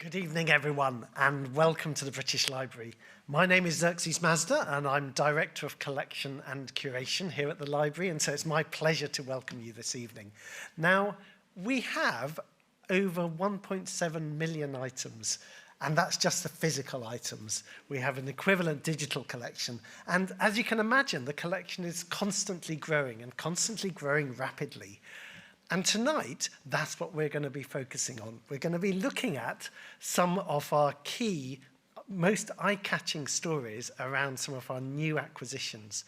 Good evening, everyone, and welcome to the British Library. My name is Xerxes Mazda, and I'm Director of Collection and Curation here at the Library, and so it's my pleasure to welcome you this evening. Now, we have over 1.7 million items, and that's just the physical items. We have an equivalent digital collection, and as you can imagine, the collection is constantly growing and constantly growing rapidly. And tonight, that's what we're going to be focusing on. We're going to be looking at some of our key, most eye-catching stories around some of our new acquisitions.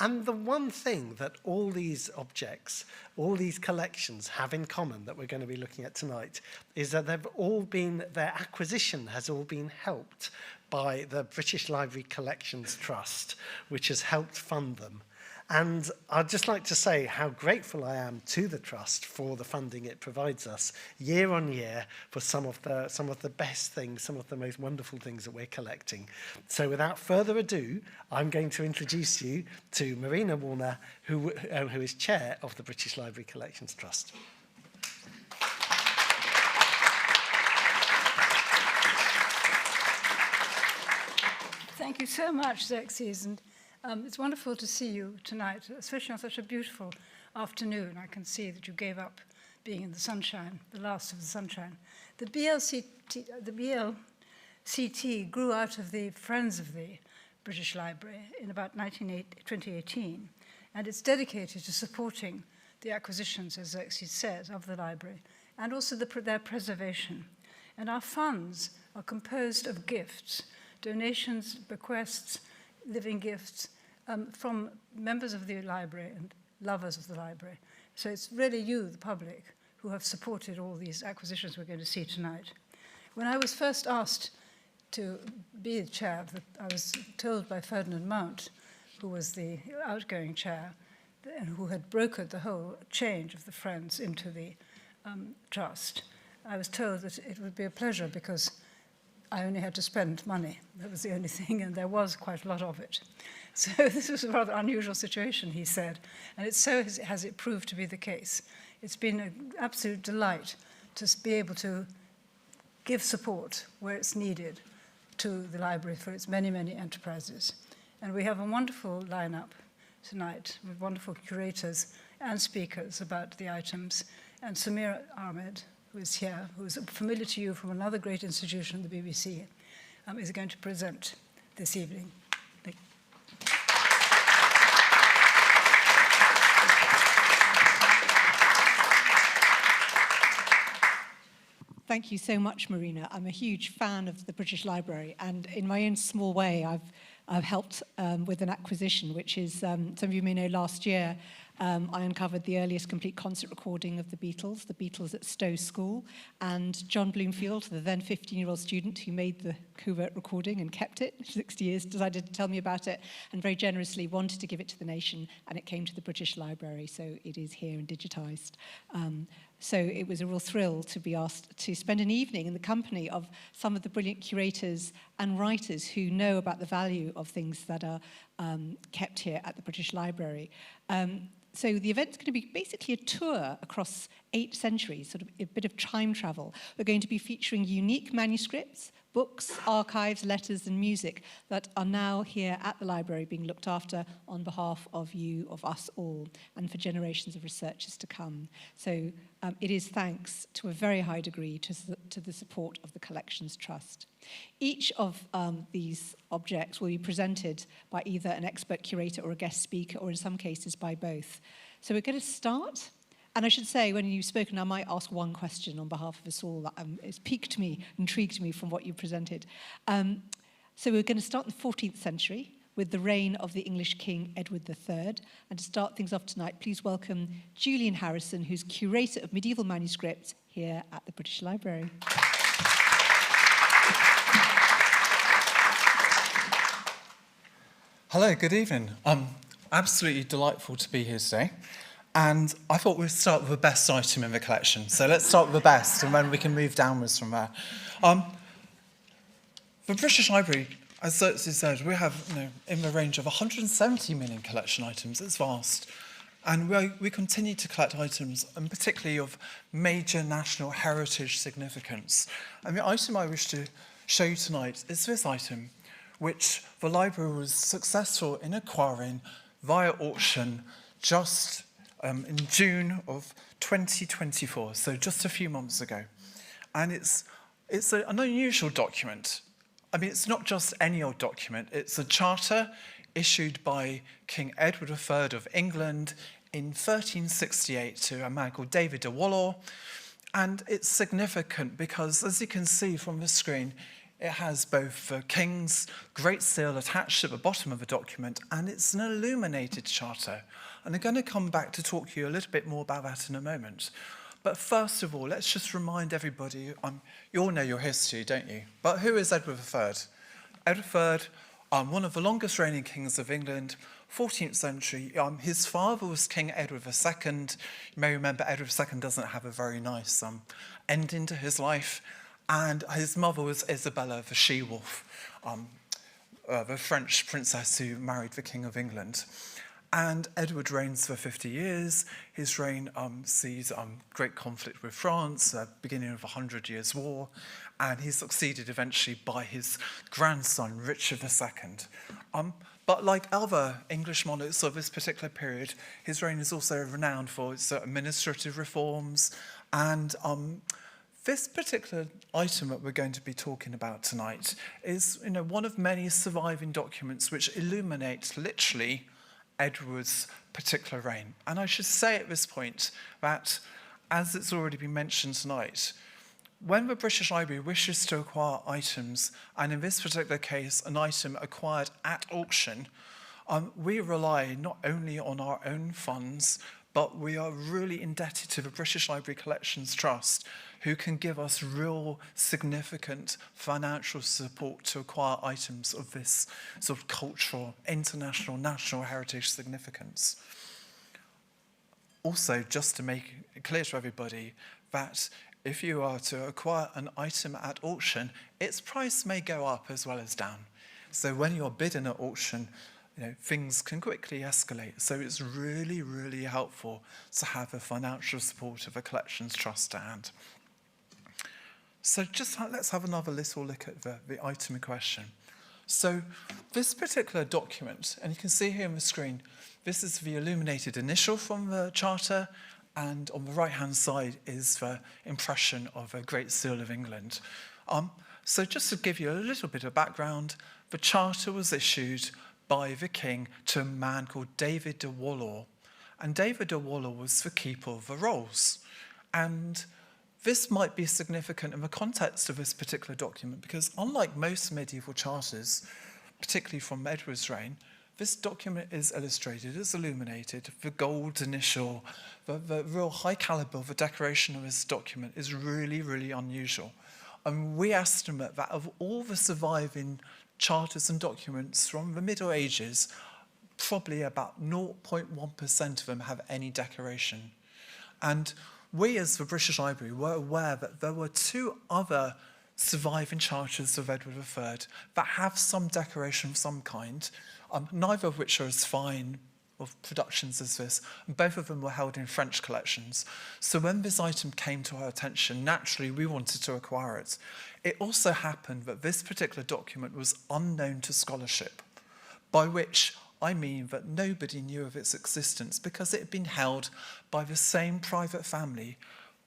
And the one thing that all these objects, all these collections have in common that we're going to be looking at tonight is that their acquisition has all been helped by the British Library Collections Trust, which has helped fund them. And I'd just like to say how grateful I am to the Trust for the funding it provides us year on year for some of the best things, some of the most wonderful things that we're collecting. So without further ado, I'm going to introduce you to Mariana Warner, who is Chair of the British Library Collections Trust. Thank you so much, Xerxes. And it's wonderful to see you tonight, especially on such a beautiful afternoon. I can see that you gave up being in the sunshine, the last of the sunshine. The BLCT grew out of the Friends of the British Library in about 2018, and it's dedicated to supporting the acquisitions, as Xerxes said, of the library, and also their preservation. And our funds are composed of gifts, donations, bequests, living gifts from members of the library and lovers of the library. So it's really you, the public, who have supported all these acquisitions we're going to see tonight. When I was first asked to be the chair, I was told by Ferdinand Mount, who was the outgoing chair, and who had brokered the whole change of the Friends into the trust. I was told that it would be a pleasure because I only had to spend money. That was the only thing, and there was quite a lot of it. So this was a rather unusual situation, he said, and it so has it proved to be the case. It's been an absolute delight to be able to give support where it's needed to the library for its many, many enterprises. And we have a wonderful lineup tonight with wonderful curators and speakers about the items, and Samira Ahmed, who is here, who is familiar to you from another great institution, the BBC, is going to present this evening. Thank you so much, Marina. I'm a huge fan of the British Library, and in my own small way, I've helped with an acquisition, which is, some of you may know, last year, I uncovered the earliest complete concert recording of the Beatles at Stowe School, and John Bloomfield, the then 15-year-old student who made the covert recording and kept it for 60 years, decided to tell me about it and very generously wanted to give it to the nation, and it came to the British Library, so it is here and digitised. So it was a real thrill to be asked to spend an evening in the company of some of the brilliant curators and writers who know about the value of things that are kept here at the British Library. So the event's going to be basically a tour across 8 centuries, sort of a bit of time travel. We're going to be featuring unique manuscripts, books, archives, letters and music that are now here at the library being looked after on behalf of you, of us all, and for generations of researchers to come. So it is thanks to a very high degree to the support of the Collections Trust. Each of these objects will be presented by either an expert curator or a guest speaker, or in some cases by both. So we're going to start. And I should say, when you've spoken, I might ask one question on behalf of us all that has piqued me, intrigued me from what you presented. So we're going to start in the 14th century with the reign of the English King Edward III. And to start things off tonight, please welcome Julian Harrison, who's Curator of Medieval Manuscripts here at the British Library. Hello, good evening. Absolutely delightful to be here today. And I thought we'd start with the best item in the collection. So let's start with the best, and then we can move downwards from there. The British Library, as Xerxes said, we have in the range of 170 million collection items. It's vast. And we continue to collect items, and particularly of major national heritage significance. And the item I wish to show you tonight is this item, which the library was successful in acquiring via auction just in June of 2024, so just a few months ago. And it's an unusual document. I mean, it's not just any old document. It's a charter issued by King Edward III of England in 1368 to a man called David de Wallor. And it's significant because, as you can see from the screen, it has both the King's Great Seal attached at the bottom of the document, and it's an illuminated charter. And I'm going to come back to talk to you a little bit more about that in a moment. But first of all, let's just remind everybody, you all know your history, don't you? But who is Edward III? Edward III, one of the longest reigning kings of England, 14th century. His father was King Edward II. You may remember Edward II doesn't have a very nice ending to his life. And his mother was Isabella the She-Wolf, the French princess who married the King of England. And Edward reigns for 50 years. His reign sees great conflict with France, beginning of the 100 Years' War, and he's succeeded eventually by his grandson, Richard II. But like other English monarchs of this particular period, his reign is also renowned for its administrative reforms. And this particular item that we're going to be talking about tonight is, one of many surviving documents which illuminate literally Edward's particular reign. And I should say at this point that, as it's already been mentioned tonight, when the British Library wishes to acquire items, and in this particular case, an item acquired at auction, we rely not only on our own funds, but we are really indebted to the British Library Collections Trust, who can give us real significant financial support to acquire items of this sort of cultural, international, national heritage significance. Also, just to make it clear to everybody that if you are to acquire an item at auction, its price may go up as well as down. So when you're bidding at auction, things can quickly escalate. So it's really, really helpful to have the financial support of a collections trust at hand. So let's have another little look at the item in question. So this particular document, and you can see here on the screen, this is the illuminated initial from the charter, and on the right-hand side is the impression of a Great Seal of England. So just to give you a little bit of background, the charter was issued by the king to a man called David de Wallor. And David de Wallor was the keeper of the rolls. And this might be significant in the context of this particular document because unlike most medieval charters, particularly from Edward's reign, this document is illustrated, it's illuminated. The gold initial, the real high caliber of the decoration of this document is really, really unusual. And we estimate that of all the surviving charters and documents from the Middle Ages, probably about 0.1% of them have any decoration. And we as the British Library were aware that there were two other surviving charters of Edward III that have some decoration of some kind, neither of which are as fine of productions as this, and both of them were held in French collections. So when this item came to our attention, naturally we wanted to acquire it. It also happened that this particular document was unknown to scholarship, by which I mean that nobody knew of its existence because it had been held by the same private family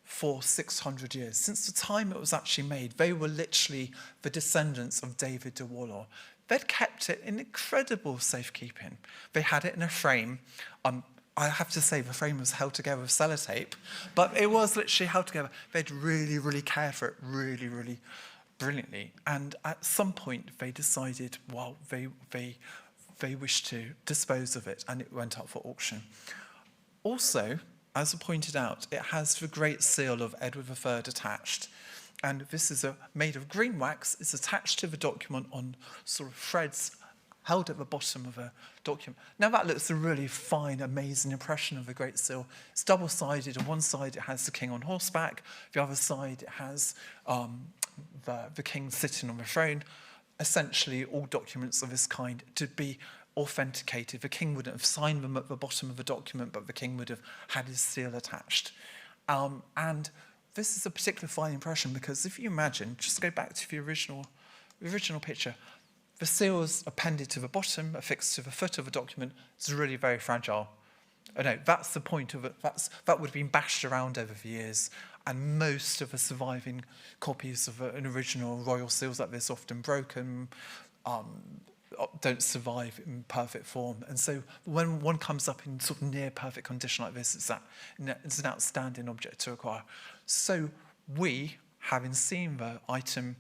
for 600 years. Since the time it was actually made, they were literally the descendants of David de Wallor. They'd kept it in incredible safekeeping. They had it in a frame. I have to say the frame was held together with sellotape, but it was literally held together. They'd really, really cared for it really, really brilliantly. And at some point, they decided, well, they wished to dispose of it, and it went up for auction. Also, as I pointed out, it has the Great Seal of Edward III attached. And this is made of green wax. It's attached to the document on sort of threads held at the bottom of a document. Now that looks a really fine, amazing impression of the Great Seal. It's double-sided. On one side, it has the king on horseback. The other side, it has the king sitting on the throne. Essentially, all documents of this kind to be authenticated. The king wouldn't have signed them at the bottom of the document, but the king would have had his seal attached. And this is a particular fine impression because if you imagine, just go back to the original picture, the seal is appended to the bottom, affixed to the foot of the document. It's really very fragile. I know, that's the point of it. That would have been bashed around over the years, and most of the surviving copies of an original royal seals like this, often broken, don't survive in perfect form. And so when one comes up in sort of near perfect condition like this, it's an outstanding object to acquire. So we, having seen the item,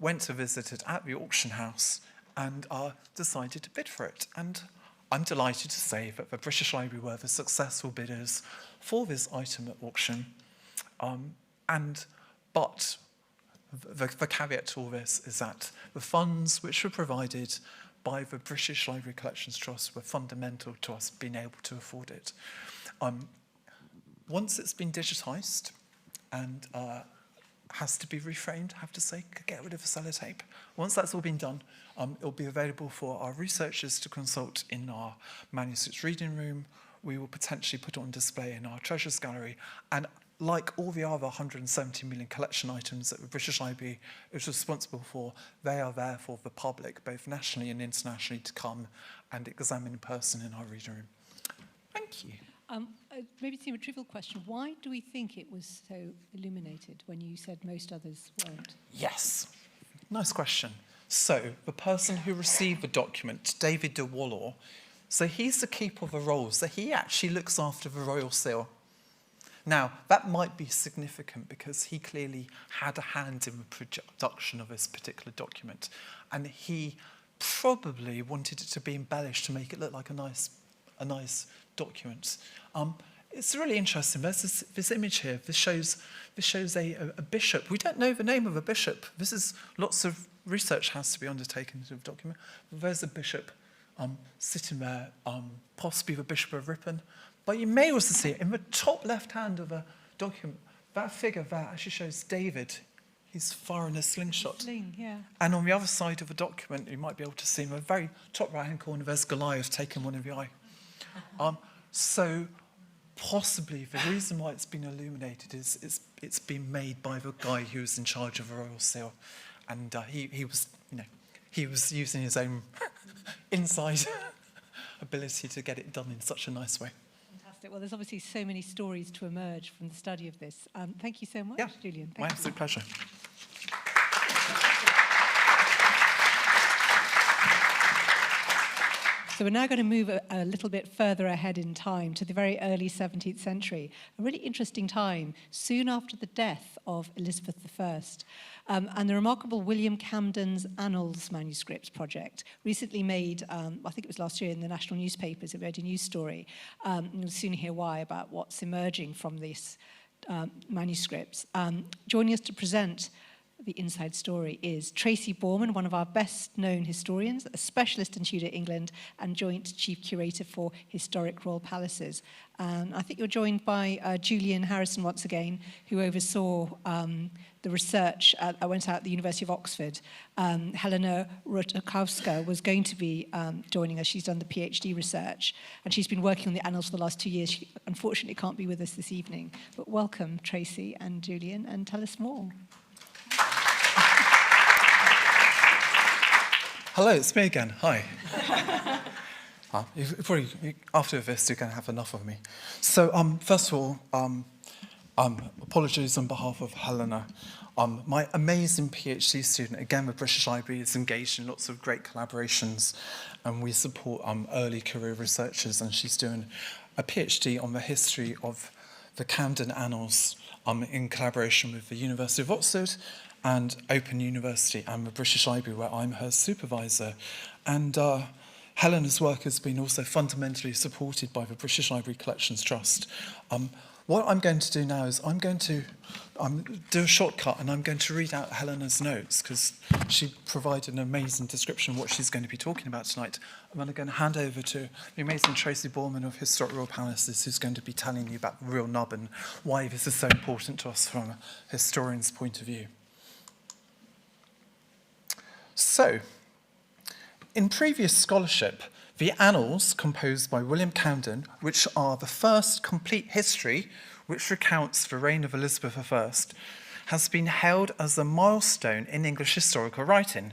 went to visit it at the auction house and decided to bid for it. And I'm delighted to say that the British Library were the successful bidders for this item at auction. But the caveat to all this is that the funds which were provided by the British Library Collections Trust were fundamental to us being able to afford it. Once it's been digitised and has to be reframed, I have to say, get rid of the sellotape. Once that's all been done, it'll be available for our researchers to consult in our manuscripts reading room. We will potentially put it on display in our treasures gallery. And like all the other 170 million collection items that the British Library is responsible for, they are there for the public, both nationally and internationally, to come and examine in person in our reading room. Thank you. Maybe it's a trivial question. Why do we think it was so illuminated when you said most others weren't? Yes, nice question. So the person who received the document, David de Waller, so he's the keeper of the rolls, so he actually looks after the royal seal. Now, that might be significant because he clearly had a hand in the production of this particular document, and he probably wanted it to be embellished to make it look like a nice document. It's really interesting. There's this image here. This shows a bishop. We don't know the name of a bishop. Lots of research has to be undertaken into the document. But there's a bishop sitting there, possibly the Bishop of Ripon. But you may also see it in the top left hand of a document. That figure there actually shows David. He's firing a slingshot. Sling, yeah. And on the other side of the document, you might be able to see in the very top right-hand corner, there's Goliath taking one in the eye. So possibly the reason why it's been illuminated is it's been made by the guy who was in charge of the royal seal, and he was using his own inside ability to get it done in such a nice way. Fantastic. Well, there's obviously so many stories to emerge from the study of this. Thank you so much, Julian. My absolute pleasure. So we're now going to move a little bit further ahead in time to the very early 17th century, a really interesting time, soon after the death of Elizabeth I. And the remarkable William Camden's Annals Manuscripts project, recently made, I think it was last year in the national newspapers, it read a news story. You'll soon hear why about what's emerging from these manuscripts. Joining us to present the inside story is Tracy Borman, one of our best-known historians, a specialist in Tudor England and joint chief curator for historic royal palaces. I think you're joined by Julian Harrison once again, who oversaw the research. I went out at the University of Oxford. Helena Rutkowska was going to be joining us. She's done the PhD research, and she's been working on the annals for the last 2 years. She unfortunately can't be with us this evening. But welcome, Tracy and Julian, and tell us more. Hello, it's me again. Hi. After this, you're going to have enough of me. So, first of all, apologies on behalf of Helena. My amazing PhD student, again, the British Library is engaged in lots of great collaborations, and we support early career researchers, and she's doing a PhD on the history of the Camden Annals in collaboration with the University of Oxford and Open University and the British Library, where I'm her supervisor. And Helena's work has been also fundamentally supported by the British Library Collections Trust. What I'm going to do now is I'm going to do a shortcut, and I'm going to read out Helena's notes because she provided an amazing description of what she's going to be talking about tonight. And then I'm going to hand over to the amazing Tracy Borman of Historic Royal Palaces, who's going to be telling you about the real nub and why this is so important to us from a historian's point of view. So, in previous scholarship, The Annals, composed by William Camden, which are the first complete history which recounts the reign of Elizabeth I, has been held as a milestone in English historical writing.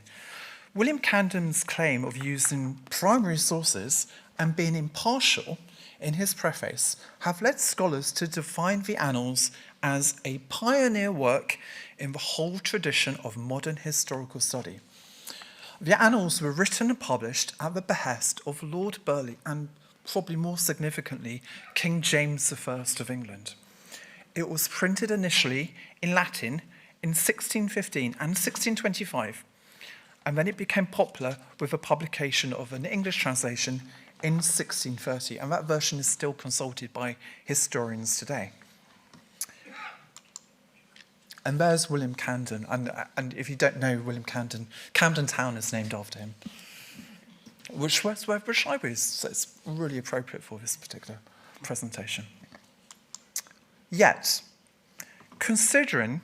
William Camden's claim of using primary sources and being impartial in his preface have led scholars to define the Annals as a pioneer work in the whole tradition of modern historical study. The Annals were written and published at the behest of Lord Burleigh and, probably more significantly, King James I of England. It was printed initially in Latin in 1615 and 1625, and then it became popular with the publication of an English translation in 1630, and that version is still consulted by historians today. And there's William Camden, and if you don't know William Camden, Camden Town is named after him, which was where British Library is, so it's really appropriate for this particular presentation. Yet, considering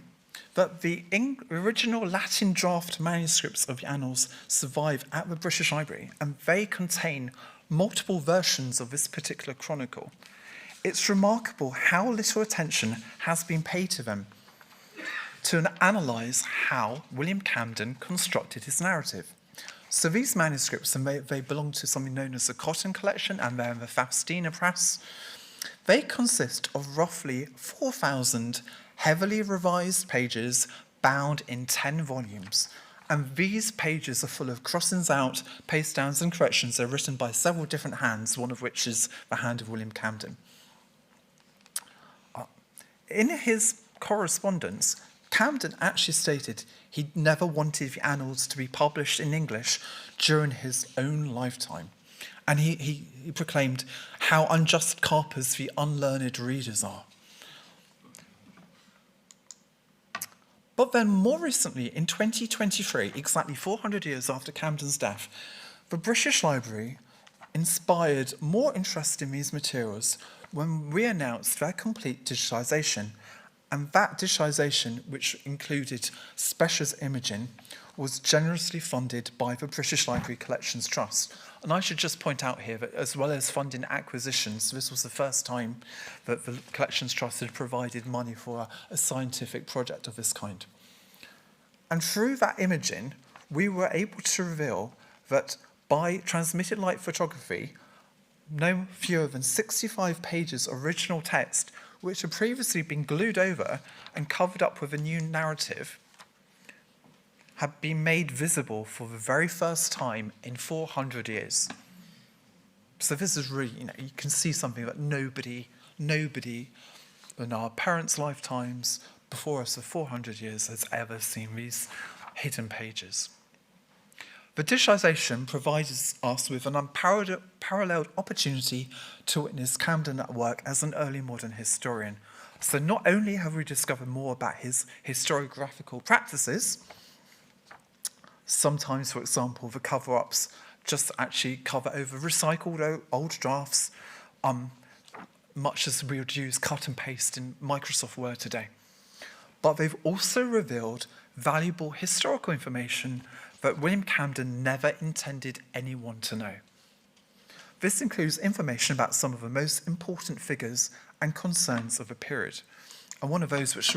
that the original Latin draft manuscripts of the Annals survive at the British Library, and they contain multiple versions of this particular chronicle, it's remarkable how little attention has been paid to them to analyse how William Camden constructed his narrative. So these manuscripts, and they belong to something known as the Cotton Collection, and they're in the Faustina Press. They consist of roughly 4,000 heavily revised pages bound in 10 volumes. And these pages are full of crossings out, paste downs, and corrections. They're written by several different hands, one of which is the hand of William Camden. In his correspondence, Camden actually stated he never wanted the Annals to be published in English during his own lifetime. And he proclaimed how unjust carpers the unlearned readers are. But then more recently, in 2023, exactly 400 years after Camden's death, the British Library inspired more interest in these materials when we announced their complete digitisation. And that digitisation, which included specialist imaging, was generously funded by the British Library Collections Trust. And I should just point out here that as well as funding acquisitions, this was the first time that the Collections Trust had provided money for a scientific project of this kind. And through that imaging, we were able to reveal that by transmitted light photography, no fewer than 65 pages of original text, which had previously been glued over and covered up with a new narrative, had been made visible for the very first time in 400 years. So this is really, you can see something that nobody in our parents' lifetimes before us for 400 years has ever seen these hidden pages. The digitisation provides us with an unparalleled opportunity to witness Camden at work as an early modern historian. So not only have we discovered more about his historiographical practices, sometimes, for example, the cover-ups just actually cover over recycled old drafts, much as we would use cut and paste in Microsoft Word today. But they've also revealed valuable historical information that William Camden never intended anyone to know. This includes information about some of the most important figures and concerns of the period. And one of those which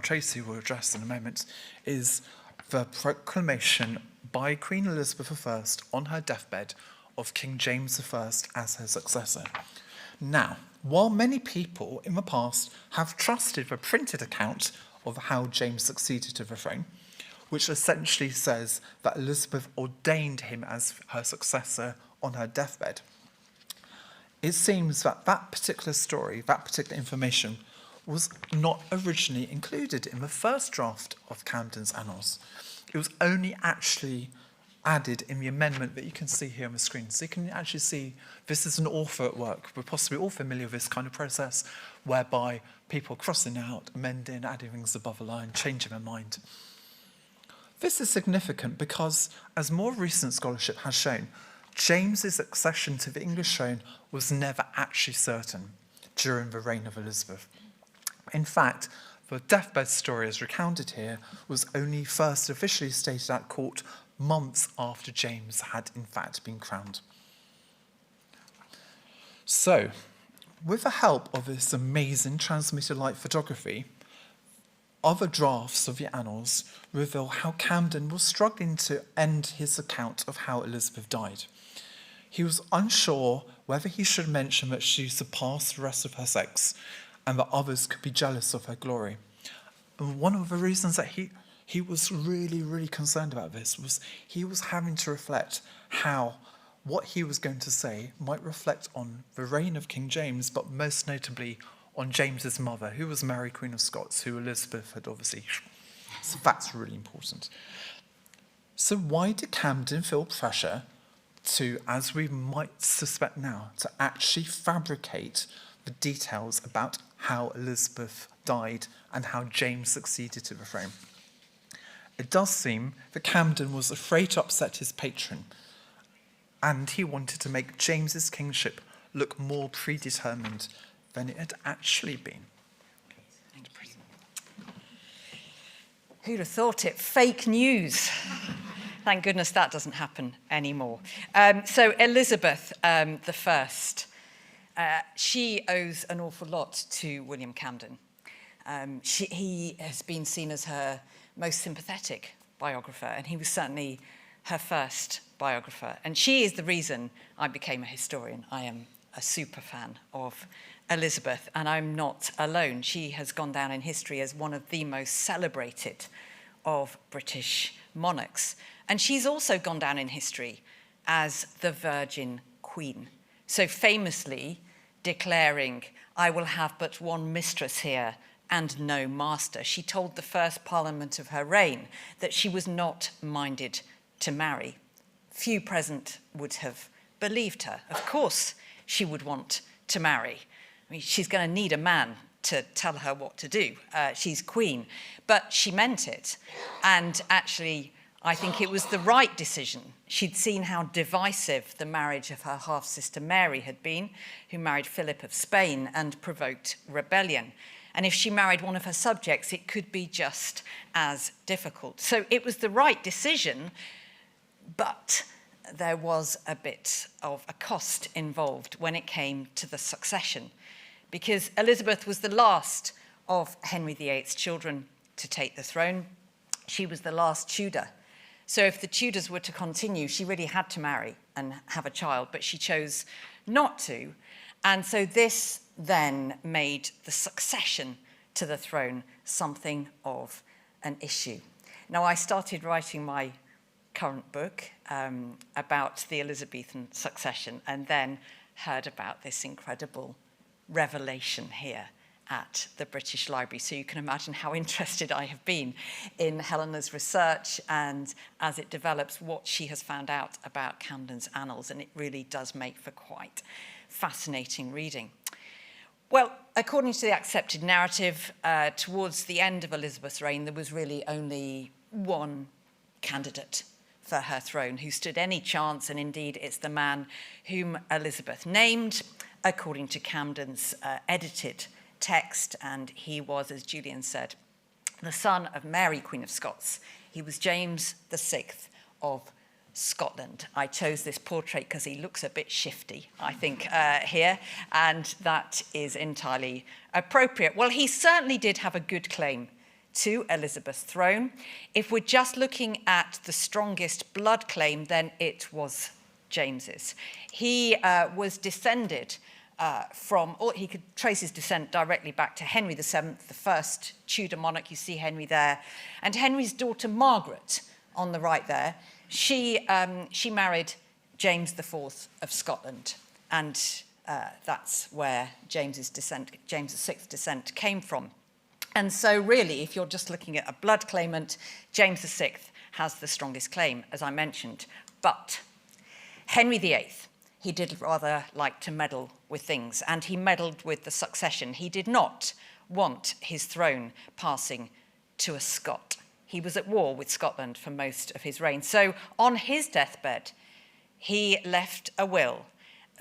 Tracy will address in a moment is the proclamation by Queen Elizabeth I on her deathbed of King James I as her successor. Now, while many people in the past have trusted the printed account of how James succeeded to the throne, which essentially says that Elizabeth ordained him as her successor on her deathbed, it seems that that particular story, that particular information, was not originally included in the first draft of Camden's Annals. It was only actually added in the amendment that you can see here on the screen. So you can actually see this is an author at work. We're possibly all familiar with this kind of process whereby people are crossing out, amending, adding things above the line, changing their mind. This is significant because, as more recent scholarship has shown, James's accession to the English throne was never actually certain during the reign of Elizabeth. In fact, the deathbed story as recounted here was only first officially stated at court months after James had in fact been crowned. So, with the help of this amazing transmitted light photography, other drafts of the annals reveal how Camden was struggling to end his account of how Elizabeth died. He was unsure whether he should mention that she surpassed the rest of her sex and that others could be jealous of her glory. And one of the reasons that he was really, really concerned about this was he was having to reflect how what he was going to say might reflect on the reign of King James, but most notably on James's mother, who was Mary, Queen of Scots, who Elizabeth had obviously... So that's really important. So why did Camden feel pressure to, as we might suspect now, to actually fabricate the details about how Elizabeth died and how James succeeded to the throne? It does seem that Camden was afraid to upset his patron, and he wanted to make James's kingship look more predetermined than it had actually been. Who'd have thought it? Fake news. Thank goodness that doesn't happen anymore. So Elizabeth I, she owes an awful lot to William Camden. He has been seen as her most sympathetic biographer, and he was certainly her first biographer. And she is the reason I became a historian. I am a super fan of Elizabeth, and I'm not alone. She has gone down in history as one of the most celebrated of British monarchs. And she's also gone down in history as the Virgin Queen. So famously declaring, "I will have but one mistress here and no master." She told the first parliament of her reign that she was not minded to marry. Few present would have believed her. Of course she would want to marry. I mean, she's going to need a man to tell her what to do. She's queen. But she meant it. And actually, I think it was the right decision. She'd seen how divisive the marriage of her half-sister Mary had been, who married Philip of Spain and provoked rebellion. And if she married one of her subjects, it could be just as difficult. So it was the right decision, but there was a bit of a cost involved when it came to the succession, because Elizabeth was the last of Henry VIII's children to take the throne. She was the last Tudor. So if the Tudors were to continue, she really had to marry and have a child, but she chose not to. And so this then made the succession to the throne something of an issue. Now, I started writing my current book about the Elizabethan succession, and then heard about this incredible revelation here at the British Library. So you can imagine how interested I have been in Helena's research and, as it develops, what she has found out about Camden's annals, and it really does make for quite fascinating reading. Well, according to the accepted narrative, towards the end of Elizabeth's reign, there was really only one candidate for her throne who stood any chance, and indeed it's the man whom Elizabeth named, according to Camden's edited text, and he was, as Julian said, the son of Mary, Queen of Scots. He was James VI of Scotland. I chose this portrait because he looks a bit shifty, I think, here, and that is entirely appropriate. Well, he certainly did have a good claim to Elizabeth's throne. If we're just looking at the strongest blood claim, then it was James's. He was descended from, or he could trace his descent directly back to Henry VII, the first Tudor monarch. You see Henry there. And Henry's daughter Margaret, on the right there, she married James IV of Scotland. And that's where James's descent, James VI's descent came from. And so really, if you're just looking at a blood claimant, James VI has the strongest claim, as I mentioned. But Henry VIII, he did rather like to meddle with things, and he meddled with the succession. He did not want his throne passing to a Scot. He was at war with Scotland for most of his reign. So on his deathbed, he left a will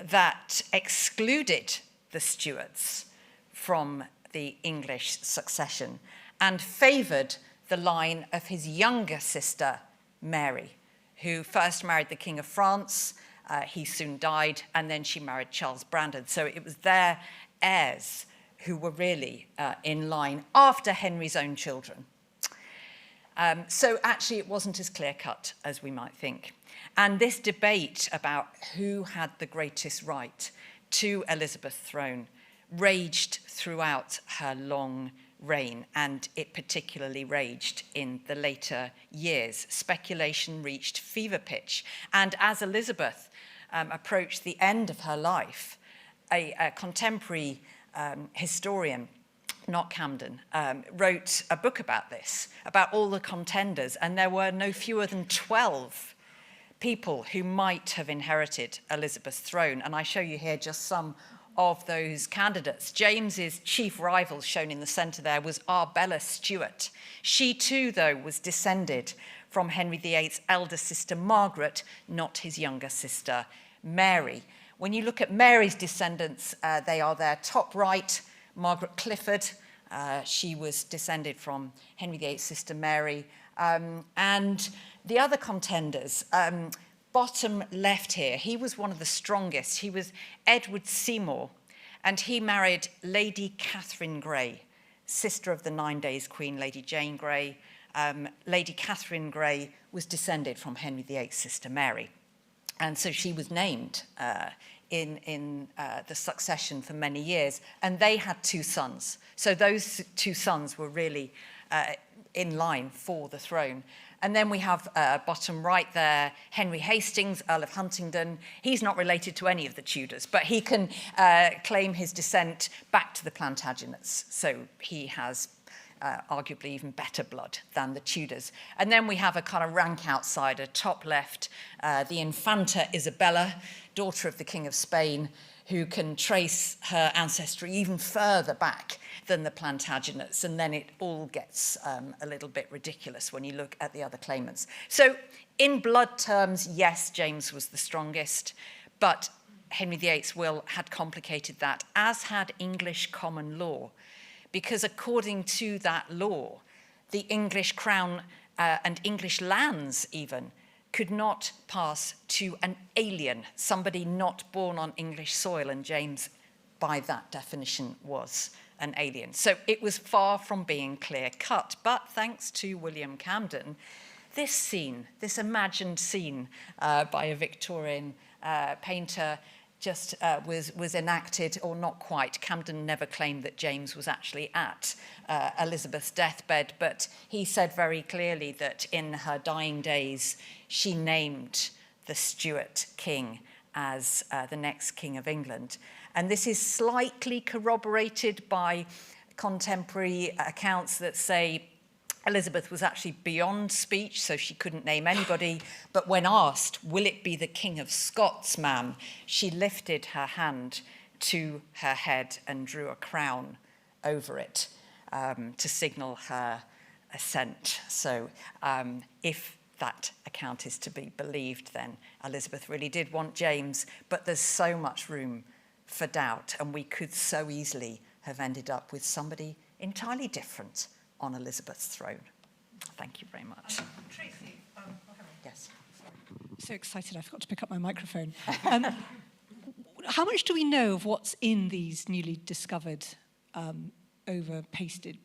that excluded the Stuarts from the English succession and favoured the line of his younger sister, Mary, who first married the King of France He soon died, and then she married Charles Brandon. So it was their heirs who were really in line after Henry's own children. So actually it wasn't as clear-cut as we might think. And this debate about who had the greatest right to Elizabeth's throne raged throughout her long reign, and it particularly raged in the later years. Speculation reached fever pitch, and as Elizabeth approached the end of her life, a contemporary historian, not Camden, wrote a book about this, about all the contenders, and there were no fewer than 12 people who might have inherited Elizabeth's throne. And I show you here just some of those candidates. James's chief rival, shown in the centre there, was Arbella Stuart. She too, though, was descended from Henry VIII's elder sister Margaret, not his younger sister Mary. When you look at Mary's descendants, they are there top right. Margaret Clifford, she was descended from Henry VIII's sister Mary. And the other contenders, bottom left here, he was one of the strongest. He was Edward Seymour, and he married Lady Catherine Grey, sister of the 9 Days Queen, Lady Jane Grey. Lady Catherine Grey was descended from Henry VIII's sister Mary. And so she was named in the succession for many years, and they had 2 sons. So those 2 sons were really in line for the throne. And then we have bottom right there, Henry Hastings, Earl of Huntingdon. He's not related to any of the Tudors, but he can claim his descent back to the Plantagenets. So he has arguably even better blood than the Tudors. And then we have a kind of rank outsider, top left, the Infanta Isabella, daughter of the King of Spain, who can trace her ancestry even further back than the Plantagenets, and then it all gets a little bit ridiculous when you look at the other claimants. So in blood terms, yes, James was the strongest, but Henry VIII's will had complicated that, as had English common law, because according to that law, the English crown and English lands even could not pass to an alien, somebody not born on English soil, and James, by that definition, was an alien. So it was far from being clear-cut, but thanks to William Camden, this scene, this imagined scene by a Victorian painter just was enacted, or not quite. Camden never claimed that James was actually at Elizabeth's deathbed, but he said very clearly that in her dying days, she named the Stuart king as the next king of England. And this is slightly corroborated by contemporary accounts that say Elizabeth was actually beyond speech, so she couldn't name anybody. But when asked, will it be the King of Scots, ma'am, she lifted her hand to her head and drew a crown over it to signal her assent. So if that account is to be believed, then Elizabeth really did want James, but there's so much room for doubt, and we could so easily have ended up with somebody entirely different on Elizabeth's throne. Thank you very much. Tracy, yes. So excited, I forgot to pick up my microphone. How much do we know of what's in these newly discovered over-pasted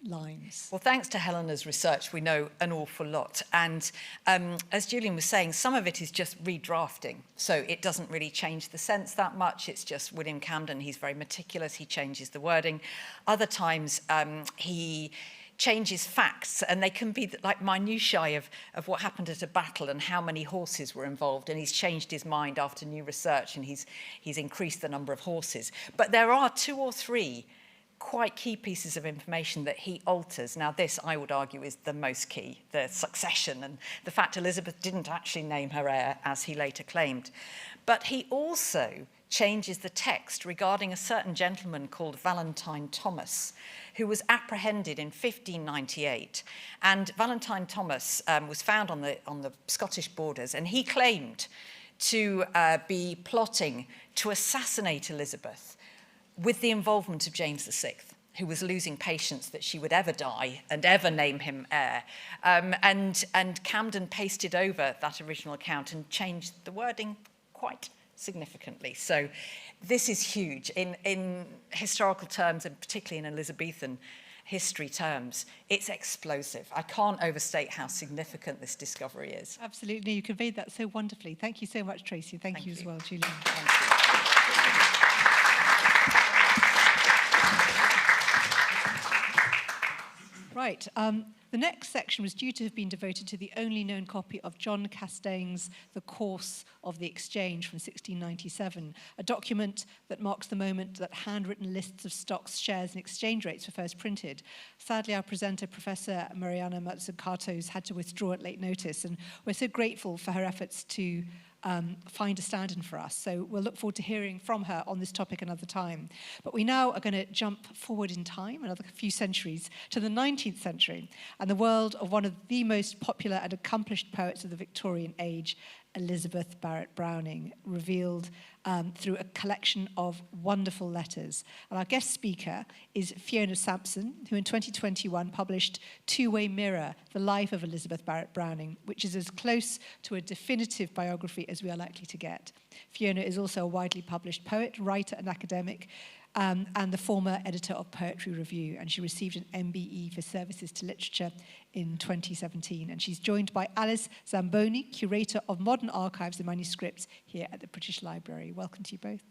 lines? Well, thanks to Helena's research, we know an awful lot. And as Julian was saying, some of it is just redrafting. So it doesn't really change the sense that much. It's just William Camden, he's very meticulous. He changes the wording. Other times he changes facts, and they can be like minutiae of what happened at a battle and how many horses were involved. And he's changed his mind after new research, and he's increased the number of horses. But there are 2 or 3 quite key pieces of information that he alters. Now, this, I would argue, is the most key, the succession and the fact Elizabeth didn't actually name her heir, as he later claimed. But he also changes the text regarding a certain gentleman called Valentine Thomas, who was apprehended in 1598. And Valentine Thomas was found on the Scottish borders, and he claimed to be plotting to assassinate Elizabeth with the involvement of James VI, who was losing patience that she would ever die and ever name him heir. And Camden pasted over that original account and changed the wording quite significantly. So this is huge. In historical terms, and particularly in Elizabethan history terms, it's explosive. I can't overstate how significant this discovery is. Absolutely, you conveyed that so wonderfully. Thank you so much, Tracy. Thank you as well, Julian. Thank you. Right. The next section was due to have been devoted to the only known copy of John Castaing's The Course of the Exchange from 1697, a document that marks the moment that handwritten lists of stocks, shares and exchange rates were first printed. Sadly, our presenter, Professor Mariana Mazzucato, has had to withdraw at late notice, and we're so grateful for her efforts to find a stand-in for us. So we'll look forward to hearing from her on this topic another time. But we now are going to jump forward in time, another few centuries, to the 19th century and the world of one of the most popular and accomplished poets of the Victorian age, Elizabeth Barrett Browning, revealed through a collection of wonderful letters. And our guest speaker is Fiona Sampson, who in 2021 published Two-Way Mirror, The Life of Elizabeth Barrett Browning, which is as close to a definitive biography as we are likely to get. Fiona is also a widely published poet, writer and academic, and the former editor of Poetry Review, and she received an MBE for services to literature in 2017. And she's joined by Alice Zamboni, curator of modern archives and manuscripts here at the British Library. Welcome to you both.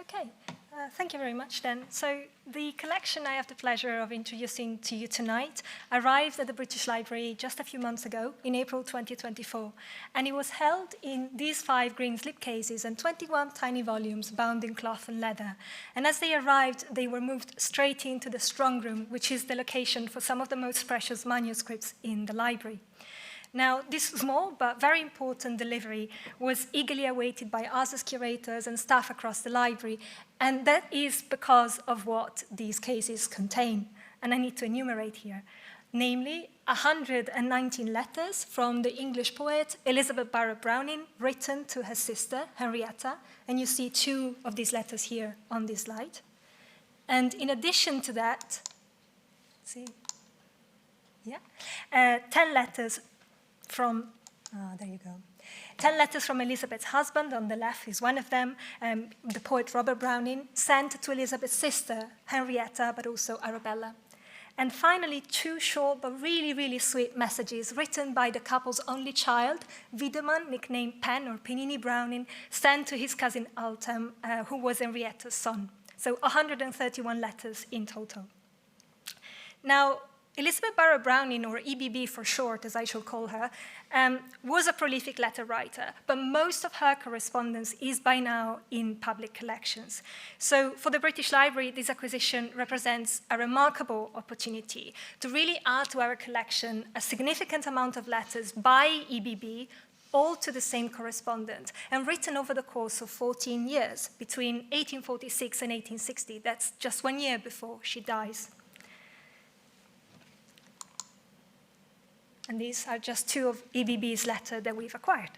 Okay. Thank you very much then. So the collection I have the pleasure of introducing to you tonight arrived at the British Library just a few months ago in April 2024, and it was held in these 5 green slipcases and 21 tiny volumes bound in cloth and leather. And as they arrived, they were moved straight into the strong room, which is the location for some of the most precious manuscripts in the library. Now, this small but very important delivery was eagerly awaited by us as curators and staff across the library, and that is because of what these cases contain, and I need to enumerate here. Namely, 119 letters from the English poet Elizabeth Barrett Browning, written to her sister, Henrietta, and you see 2 of these letters here on this slide. And in addition to that, 10 letters from, there you go. 10 letters from Elizabeth's husband, on the left is one of them, the poet Robert Browning, sent to Elizabeth's sister, Henrietta, but also Arabella. And finally, 2 short but really, really sweet messages written by the couple's only child, Wiedemann, nicknamed Pen or Pinini Browning, sent to his cousin Altam, who was Henrietta's son. So 131 letters in total. Now, Elizabeth Barrett Browning, or EBB for short, as I shall call her, was a prolific letter writer, but most of her correspondence is by now in public collections. So for the British Library, this acquisition represents a remarkable opportunity to really add to our collection a significant amount of letters by EBB, all to the same correspondent, and written over the course of 14 years, between 1846 and 1860. That's just 1 year before she dies. And these are just 2 of EBB's letters that we've acquired.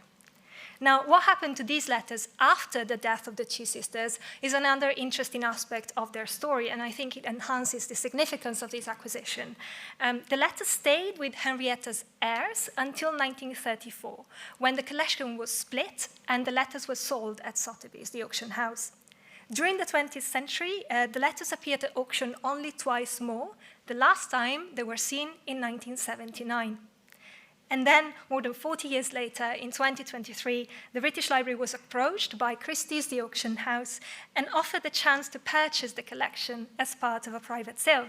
Now, what happened to these letters after the death of the 2 sisters is another interesting aspect of their story, and I think it enhances the significance of this acquisition. The letters stayed with Henrietta's heirs until 1934, when the collection was split and the letters were sold at Sotheby's, the auction house. During the 20th century, the letters appeared at auction only twice more. The last time they were seen in 1979. And then, more than 40 years later, in 2023, the British Library was approached by Christie's, the auction house, and offered the chance to purchase the collection as part of a private sale.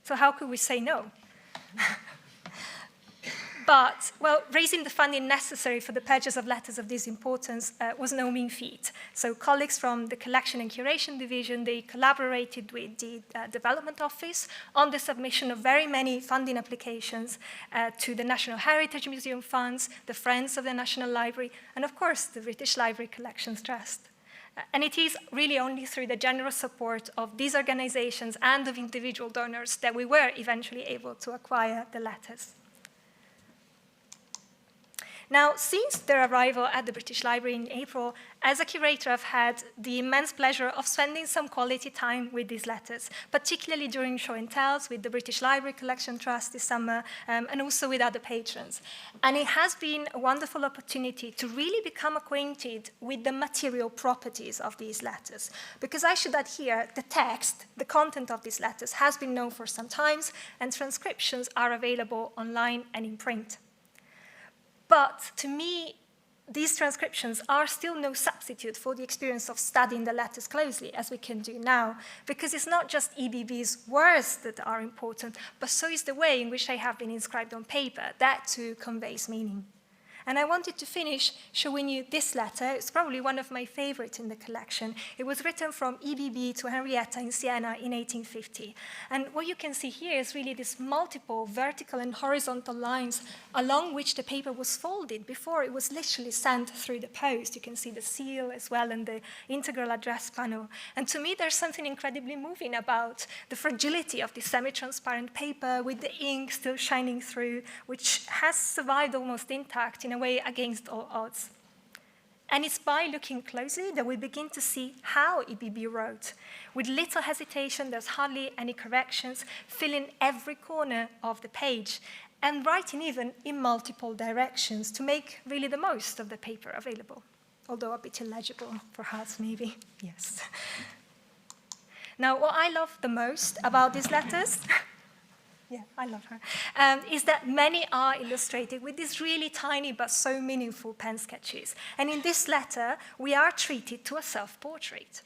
So how could we say no? But, well, raising the funding necessary for the purchase of letters of this importance was no mean feat. So colleagues from the Collection and Curation Division, they collaborated with the Development Office on the submission of very many funding applications to the National Heritage Museum funds, the Friends of the National Library, and of course, the British Library Collections Trust. And it is really only through the generous support of these organizations and of individual donors that we were eventually able to acquire the letters. Now, since their arrival at the British Library in April, as a curator, I've had the immense pleasure of spending some quality time with these letters, particularly during show and tells with the British Library Collection Trust this summer, and also with other patrons. And it has been a wonderful opportunity to really become acquainted with the material properties of these letters. Because I should add here, the text, the content of these letters has been known for some time, and transcriptions are available online and in print. But to me, these transcriptions are still no substitute for the experience of studying the letters closely, as we can do now, because it's not just EBB's words that are important, but so is the way in which they have been inscribed on paper. That too conveys meaning. And I wanted to finish showing you this letter. It's probably one of my favorites in the collection. It was written from EBB to Henrietta in Siena in 1850. And what you can see here is really these multiple vertical and horizontal lines along which the paper was folded before it was literally sent through the post. You can see the seal as well and the integral address panel. And to me, there's something incredibly moving about the fragility of this semi-transparent paper with the ink still shining through, which has survived almost intact in a way against all odds. And it's by looking closely that we begin to see how EBB wrote. With little hesitation, there's hardly any corrections, filling every corner of the page, and writing even in multiple directions to make really the most of the paper available, although a bit illegible for hearts maybe, yes. Now, what I love the most about these letters yeah, I love her, is that many are illustrated with these really tiny but so meaningful pen sketches. And in this letter, we are treated to a self-portrait.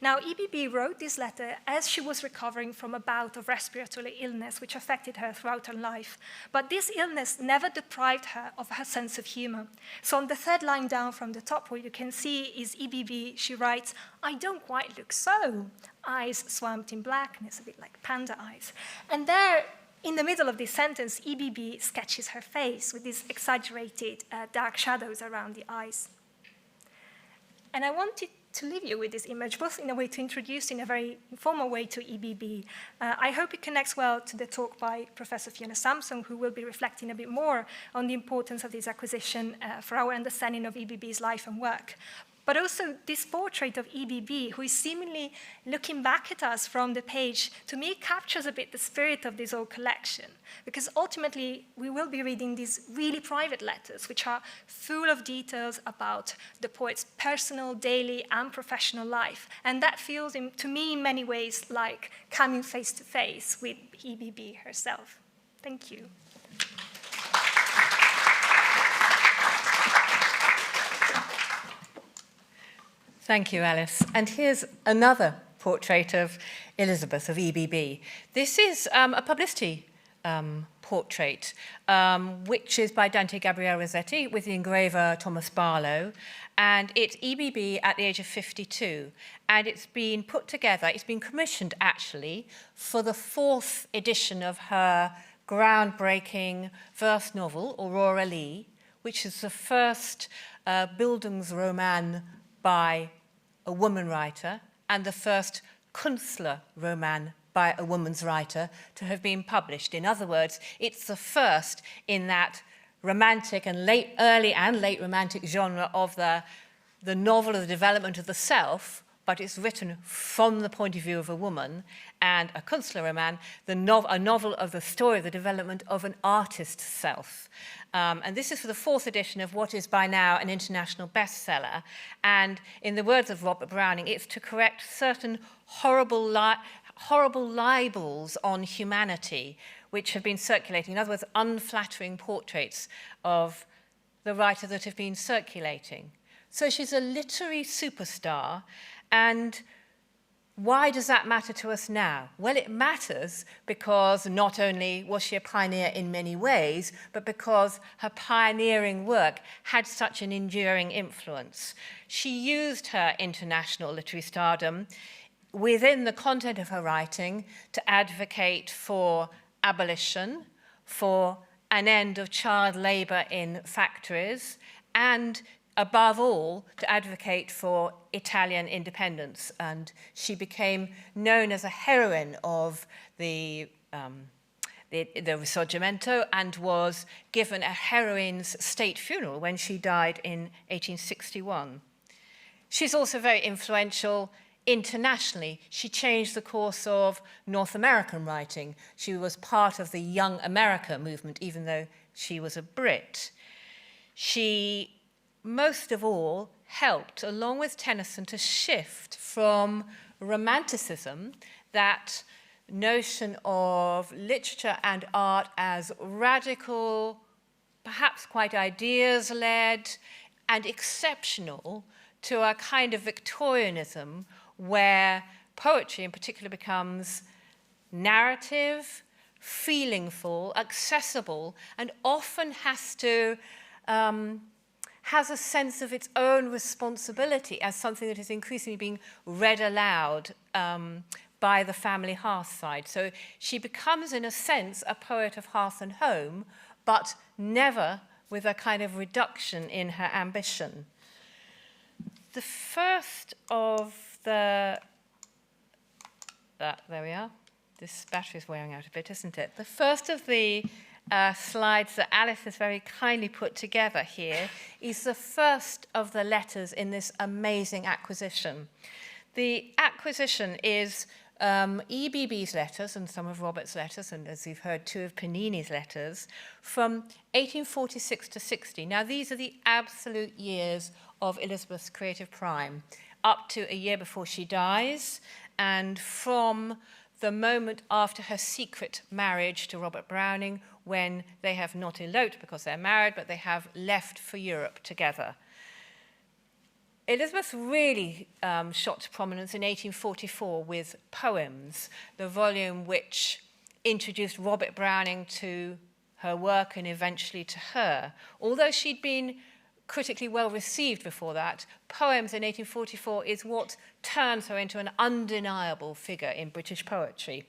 Now, EBB wrote this letter as she was recovering from a bout of respiratory illness which affected her throughout her life. But this illness never deprived her of her sense of humor. So on the third line down from the top, what you can see is EBB, she writes, "I don't quite look so. Eyes swamped in blackness, a bit like panda eyes." And there, in the middle of this sentence, EBB sketches her face with these exaggerated dark shadows around the eyes. And I wanted to leave you with this image, both in a way to introduce in a very informal way to EBB. I hope it connects well to the talk by Professor Fiona Sampson, who will be reflecting a bit more on the importance of this acquisition for our understanding of EBB's life and work. But also this portrait of EBB, who is seemingly looking back at us from the page, to me captures a bit the spirit of this whole collection. Because ultimately, we will be reading these really private letters, which are full of details about the poet's personal, daily, and professional life. And that feels, to me, in many ways, like coming face to face with EBB herself. Thank you. Thank you, Alice. And here's another portrait of Elizabeth, of EBB. This is a publicity portrait, which is by Dante Gabriele Rossetti with the engraver Thomas Barlow. And it's EBB at the age of 52. And it's been put together, it's been commissioned actually for the 4th edition of her groundbreaking verse novel, Aurora Lee, which is the first Bildungsroman by a woman writer and the first Künstlerroman by a woman's writer to have been published. In other words, it's the first in that romantic and early and late romantic genre of the novel of the development of the self, but it's written from the point of view of a woman, and a Künstlerroman, a novel of the story of the development of an artist's self. And this is for the 4th edition of what is by now an international bestseller. And in the words of Robert Browning, it's to correct certain horrible libels on humanity which have been circulating. In other words, unflattering portraits of the writer that have been circulating. So she's a literary superstar. And why does that matter to us now? Well, it matters because not only was she a pioneer in many ways, but because her pioneering work had such an enduring influence. She used her international literary stardom within the content of her writing to advocate for abolition, for an end of child labor in factories, and above all, to advocate for Italian independence. And she became known as a heroine of the the Risorgimento and was given a heroine's state funeral when she died in 1861. She's also very influential internationally. She changed the course of North American writing. She was part of the Young America movement, even though she was a Brit. She, most of all, helped, along with Tennyson, to shift from Romanticism, that notion of literature and art as radical, perhaps quite ideas-led and exceptional, to a kind of Victorianism where poetry in particular becomes narrative, feelingful, accessible, and often has a sense of its own responsibility as something that is increasingly being read aloud by the family hearthside. So she becomes, in a sense, a poet of hearth and home, but never with a kind of reduction in her ambition. The first of the... there we are. This battery is wearing out a bit, isn't it? The first of the slides that Alice has very kindly put together here is the first of the letters in this amazing acquisition. The acquisition is EBB's letters and some of Robert's letters, and as you've heard, 2 of Panini's letters, from 1846 to 60. Now, these are the absolute years of Elizabeth's creative prime, up to a year before she dies, and from the moment after her secret marriage to Robert Browning, when they have not eloped because they're married, but they have left for Europe together. Elizabeth really shot to prominence in 1844 with Poems, the volume which introduced Robert Browning to her work and eventually to her. Although she'd been critically well received before that, Poems in 1844 is what turns her into an undeniable figure in British poetry.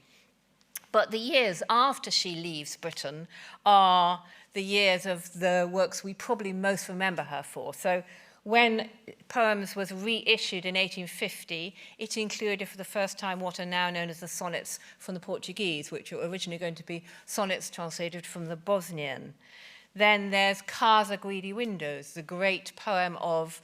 But the years after she leaves Britain are the years of the works we probably most remember her for. So when Poems was reissued in 1850, it included for the first time what are now known as the sonnets from the Portuguese, which were originally going to be sonnets translated from the Bosnian. Then there's Casa Greedy Windows, the great poem of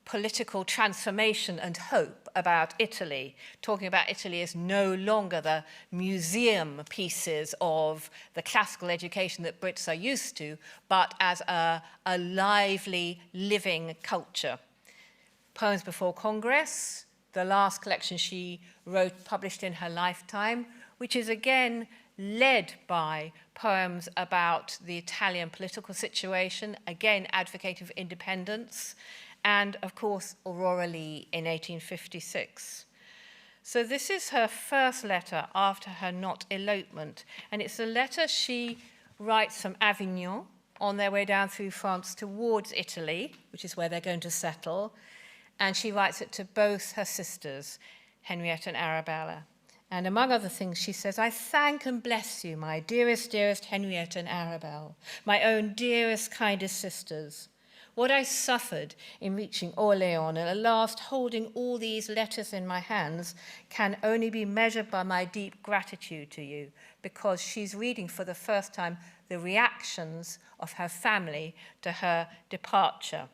political transformation and hope about Italy, talking about Italy as no longer the museum pieces of the classical education that Brits are used to, but as a lively, living culture. Poems Before Congress, the last collection she wrote, published in her lifetime, which is again led by poems about the Italian political situation, again advocating for independence, and of course Aurora Leigh in 1856. So this is her first letter after her not elopement, and it's a letter she writes from Avignon on their way down through France towards Italy, which is where they're going to settle, and she writes it to both her sisters, Henrietta and Arabella. And among other things, she says, I thank and bless you, my dearest, dearest Henrietta and Arabelle, my own dearest, kindest sisters. What I suffered in reaching Orléans and at last holding all these letters in my hands can only be measured by my deep gratitude to you, because she's reading for the first time the reactions of her family to her departure.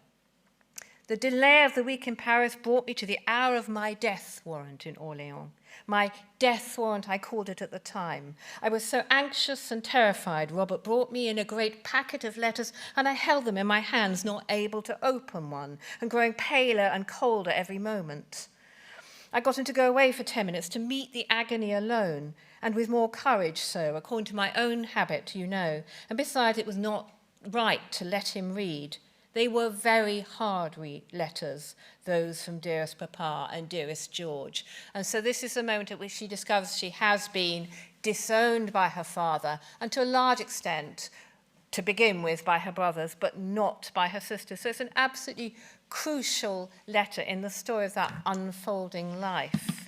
The delay of the week in Paris brought me to the hour of my death warrant in Orléans. My death warrant, I called it at the time. I was so anxious and terrified. Robert brought me in a great packet of letters, and I held them in my hands, not able to open one, and growing paler and colder every moment. I got him to go away for 10 minutes to meet the agony alone, and with more courage so, according to my own habit, you know. And besides, it was not right to let him read. They were very hard letters, those from dearest Papa and dearest George. And so this is the moment at which she discovers she has been disowned by her father, and to a large extent, to begin with, by her brothers, but not by her sisters. So it's an absolutely crucial letter in the story of that unfolding life.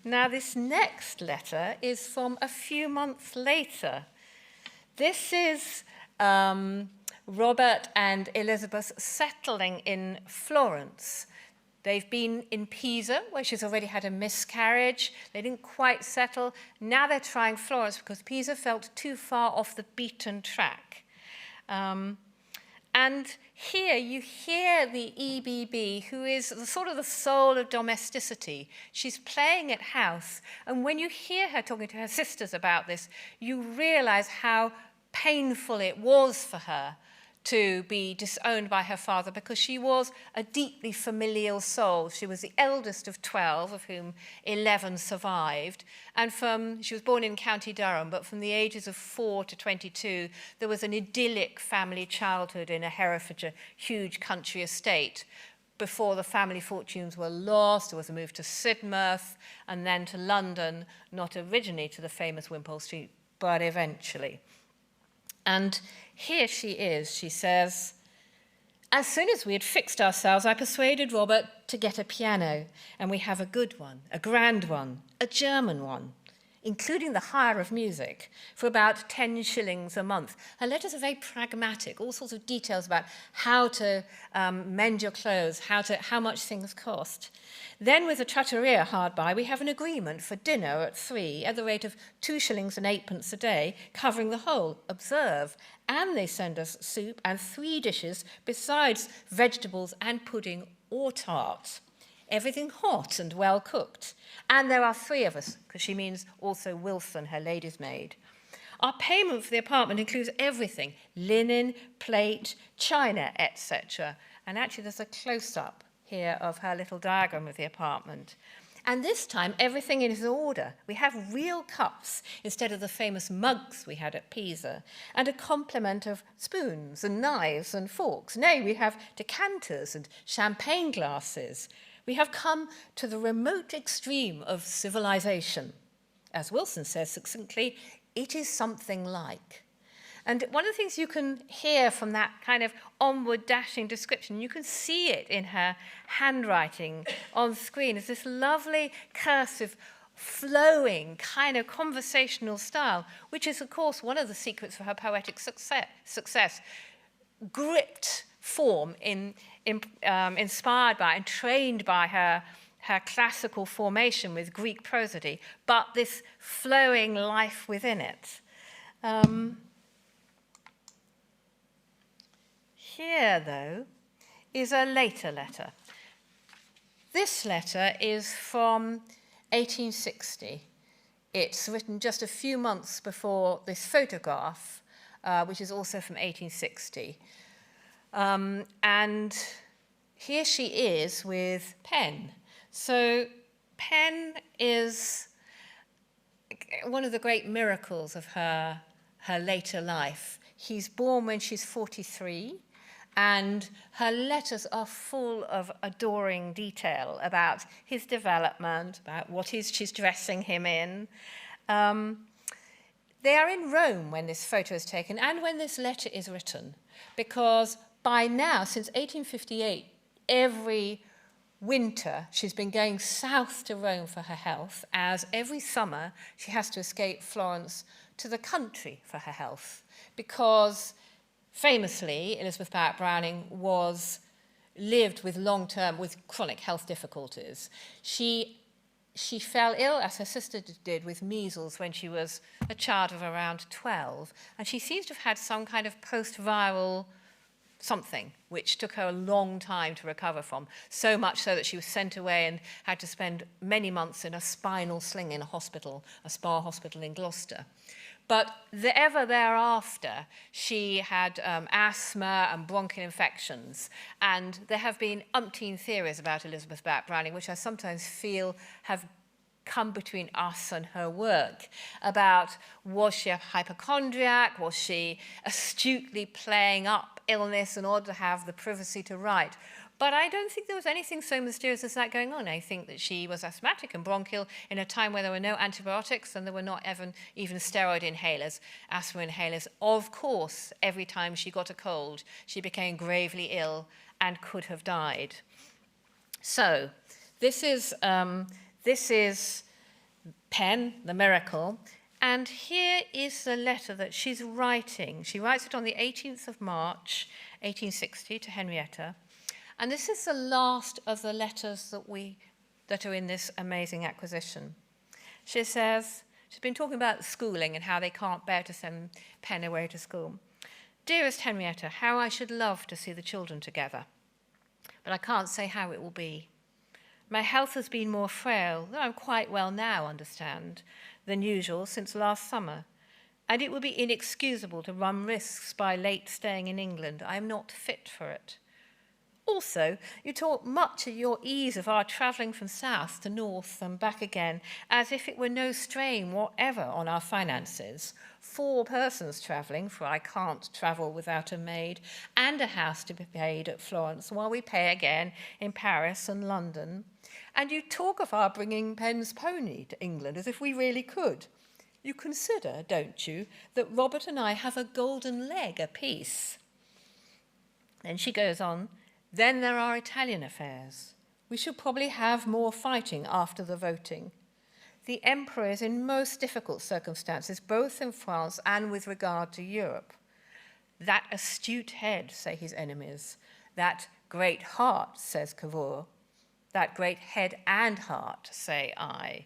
Now, this next letter is from a few months later. This is Robert and Elizabeth settling in Florence. They've been in Pisa, where she's already had a miscarriage. They didn't quite settle. Now they're trying Florence because Pisa felt too far off the beaten track. And here you hear the EBB, who is the sort of the soul of domesticity. She's playing at house, and when you hear her talking to her sisters about this, you realize how painful it was for her to be disowned by her father, because she was a deeply familial soul. She was the eldest of 12, of whom 11 survived. And she was born in County Durham, but from the ages of 4 to 22, there was an idyllic family childhood in a Herefordshire huge country estate. Before the family fortunes were lost, there was a move to Sidmouth and then to London, not originally to the famous Wimpole Street, but eventually. And here she is, she says, "As soon as we had fixed ourselves, I persuaded Robert to get a piano, and we have a good one, a grand one, a German one, including the hire of music, for about 10 shillings a month." Her letters are very pragmatic, all sorts of details about how to mend your clothes, how much things cost. "Then with a trattoria hard by, we have an agreement for dinner at 3 at the rate of 2 shillings and 8 pence a day, covering the whole, observe. And they send us soup and 3 dishes, besides vegetables and pudding or tart. Everything hot and well cooked. And there are 3 of us," because she means also Wilson, her lady's maid. "Our payment for the apartment includes everything, linen, plate, china, etc." And actually there's a close-up here of her little diagram of the apartment. And this time, everything is in order. We have real cups instead of the famous mugs we had at Pisa, and a complement of spoons and knives and forks. Nay, we have decanters and champagne glasses. We have come to the remote extreme of civilization. As Wilson says succinctly, it is something like. And one of the things you can hear from that kind of onward dashing description, you can see it in her handwriting on screen, is this lovely cursive, flowing kind of conversational style, which is, of course, one of the secrets for her poetic success. Gripped form inspired by and trained by her classical formation with Greek prosody, but this flowing life within it. Here, though, is a later letter. This letter is from 1860. It's written just a few months before this photograph, which is also from 1860. And here she is with Pen. So Pen is one of the great miracles of her later life. He's born when she's 43, and her letters are full of adoring detail about his development, about what she's dressing him in. They are in Rome when this photo is taken and when this letter is written, because by now, since 1858, every winter she's been going south to Rome for her health, as every summer she has to escape Florence to the country for her health, because famously Elizabeth Barrett Browning lived with chronic health difficulties. She fell ill, as her sister did, with measles when she was a child of around 12, and she seems to have had some kind of post-viral something, which took her a long time to recover from, so much so that she was sent away and had to spend many months in a spinal sling in a hospital, a spa hospital in Gloucester. But ever thereafter, she had asthma and bronchial infections, and there have been umpteen theories about Elizabeth Barrett Browning, which I sometimes feel have come between us and her work, about was she a hypochondriac, was she astutely playing up illness in order to have the privacy to write. But I don't think there was anything so mysterious as that going on. I think that she was asthmatic and bronchial in a time where there were no antibiotics and there were not even steroid inhalers, asthma inhalers. Of course, every time she got a cold, she became gravely ill and could have died. So this is Pen, the miracle. And here is the letter that she's writing. She writes it on the 18th of March, 1860, to Henrietta. And this is the last of the letters that are in this amazing acquisition. She says, she's been talking about schooling and how they can't bear to send Pen away to school. Dearest Henrietta, how I should love to see the children together, but I can't say how it will be. My health has been more frail, though I'm quite well now, understand, than usual since last summer, and it would be inexcusable to run risks by late staying in England. I am not fit for it. Also, you talk much at your ease of our travelling from south to north and back again, as if it were no strain whatever on our finances. 4 persons travelling, for I can't travel without a maid, and a house to be paid at Florence, while we pay again in Paris and London. And you talk of our bringing Pen's pony to England, as if we really could. You consider, don't you, that Robert and I have a golden leg apiece. Then she goes on, then there are Italian affairs. We should probably have more fighting after the voting. The Emperor is in most difficult circumstances, both in France and with regard to Europe. That astute head, say his enemies. That great heart, says Cavour. That great head and heart, say I.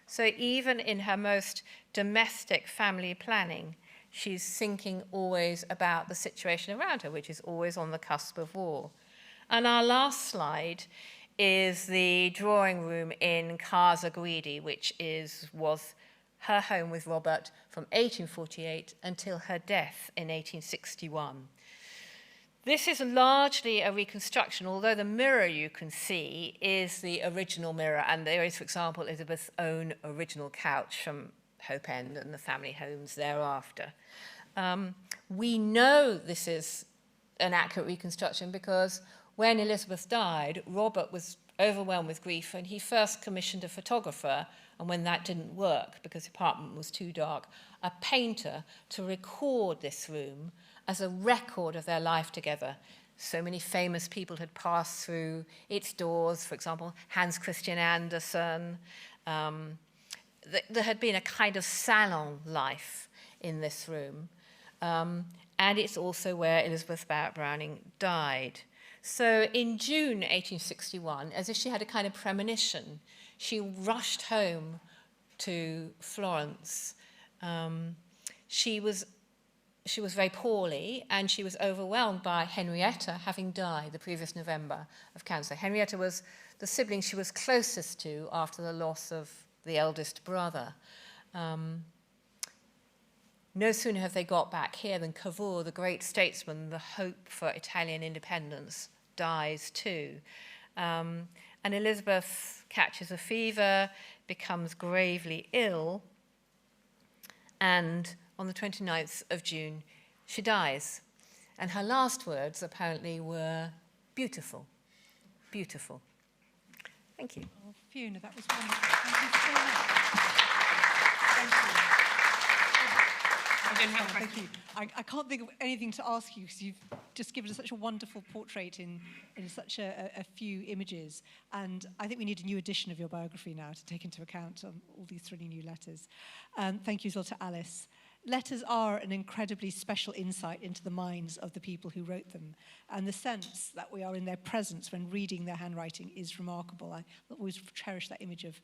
So even in her most domestic family planning, she's thinking always about the situation around her, which is always on the cusp of war. And our last slide is the drawing room in Casa Guidi, which was her home with Robert from 1848 until her death in 1861. This is largely a reconstruction, although the mirror you can see is the original mirror, and there is, for example, Elizabeth's own original couch from Hope End and the family homes thereafter. We know this is an accurate reconstruction because when Elizabeth died, Robert was overwhelmed with grief, and he first commissioned a photographer, and when that didn't work because the apartment was too dark, a painter to record this room as a record of their life together. So many famous people had passed through its doors, for example, Hans Christian Andersen. There had been a kind of salon life in this room. And it's also where Elizabeth Barrett Browning died. So in June 1861, as if she had a kind of premonition, she rushed home to Florence. She was very poorly, and she was overwhelmed by Henrietta having died the previous November of cancer. Henrietta was the sibling she was closest to after the loss of the eldest brother. No sooner have they got back here than Cavour, the great statesman, the hope for Italian independence, dies too. And Elizabeth catches a fever, becomes gravely ill, and on the 29th of June, she dies. And her last words apparently were, beautiful, beautiful. Thank you. Oh, Fiona, that was wonderful. Thank you so much. Thank you. Thank you. I can't think of anything to ask you because you've just given us such a wonderful portrait in such a few images. And I think we need a new edition of your biography now to take into account all these thrilling new letters. Thank you as well to Alice. Letters are an incredibly special insight into the minds of the people who wrote them. And the sense that we are in their presence when reading their handwriting is remarkable. I always cherish that image of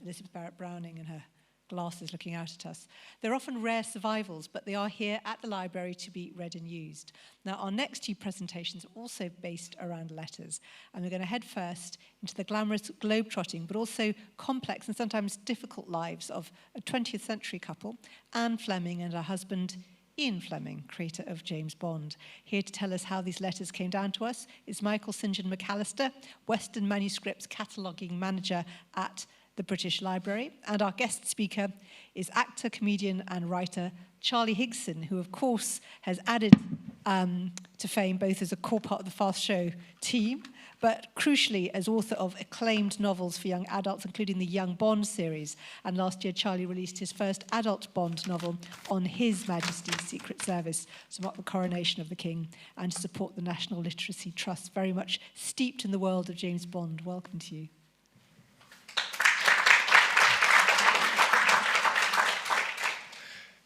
Elizabeth Barrett Browning and her glasses looking out at us. They're often rare survivals, but they are here at the library to be read and used. Now, our next 2 presentations are also based around letters, and we're going to head first into the glamorous globe-trotting, but also complex and sometimes difficult lives of a 20th century couple, Anne Fleming and her husband, Ian Fleming, creator of James Bond. Here to tell us how these letters came down to us is Michael St. John McAllister, Western Manuscripts cataloguing manager at the British Library, and our guest speaker is actor, comedian and writer Charlie Higson, who of course has added to fame both as a core part of the Fast Show team, but crucially as author of acclaimed novels for young adults, including the Young Bond series. And last year Charlie released his first adult Bond novel on His Majesty's Secret Service to mark the coronation of the King and to support the National Literacy Trust, very much steeped in the world of James Bond. Welcome to you.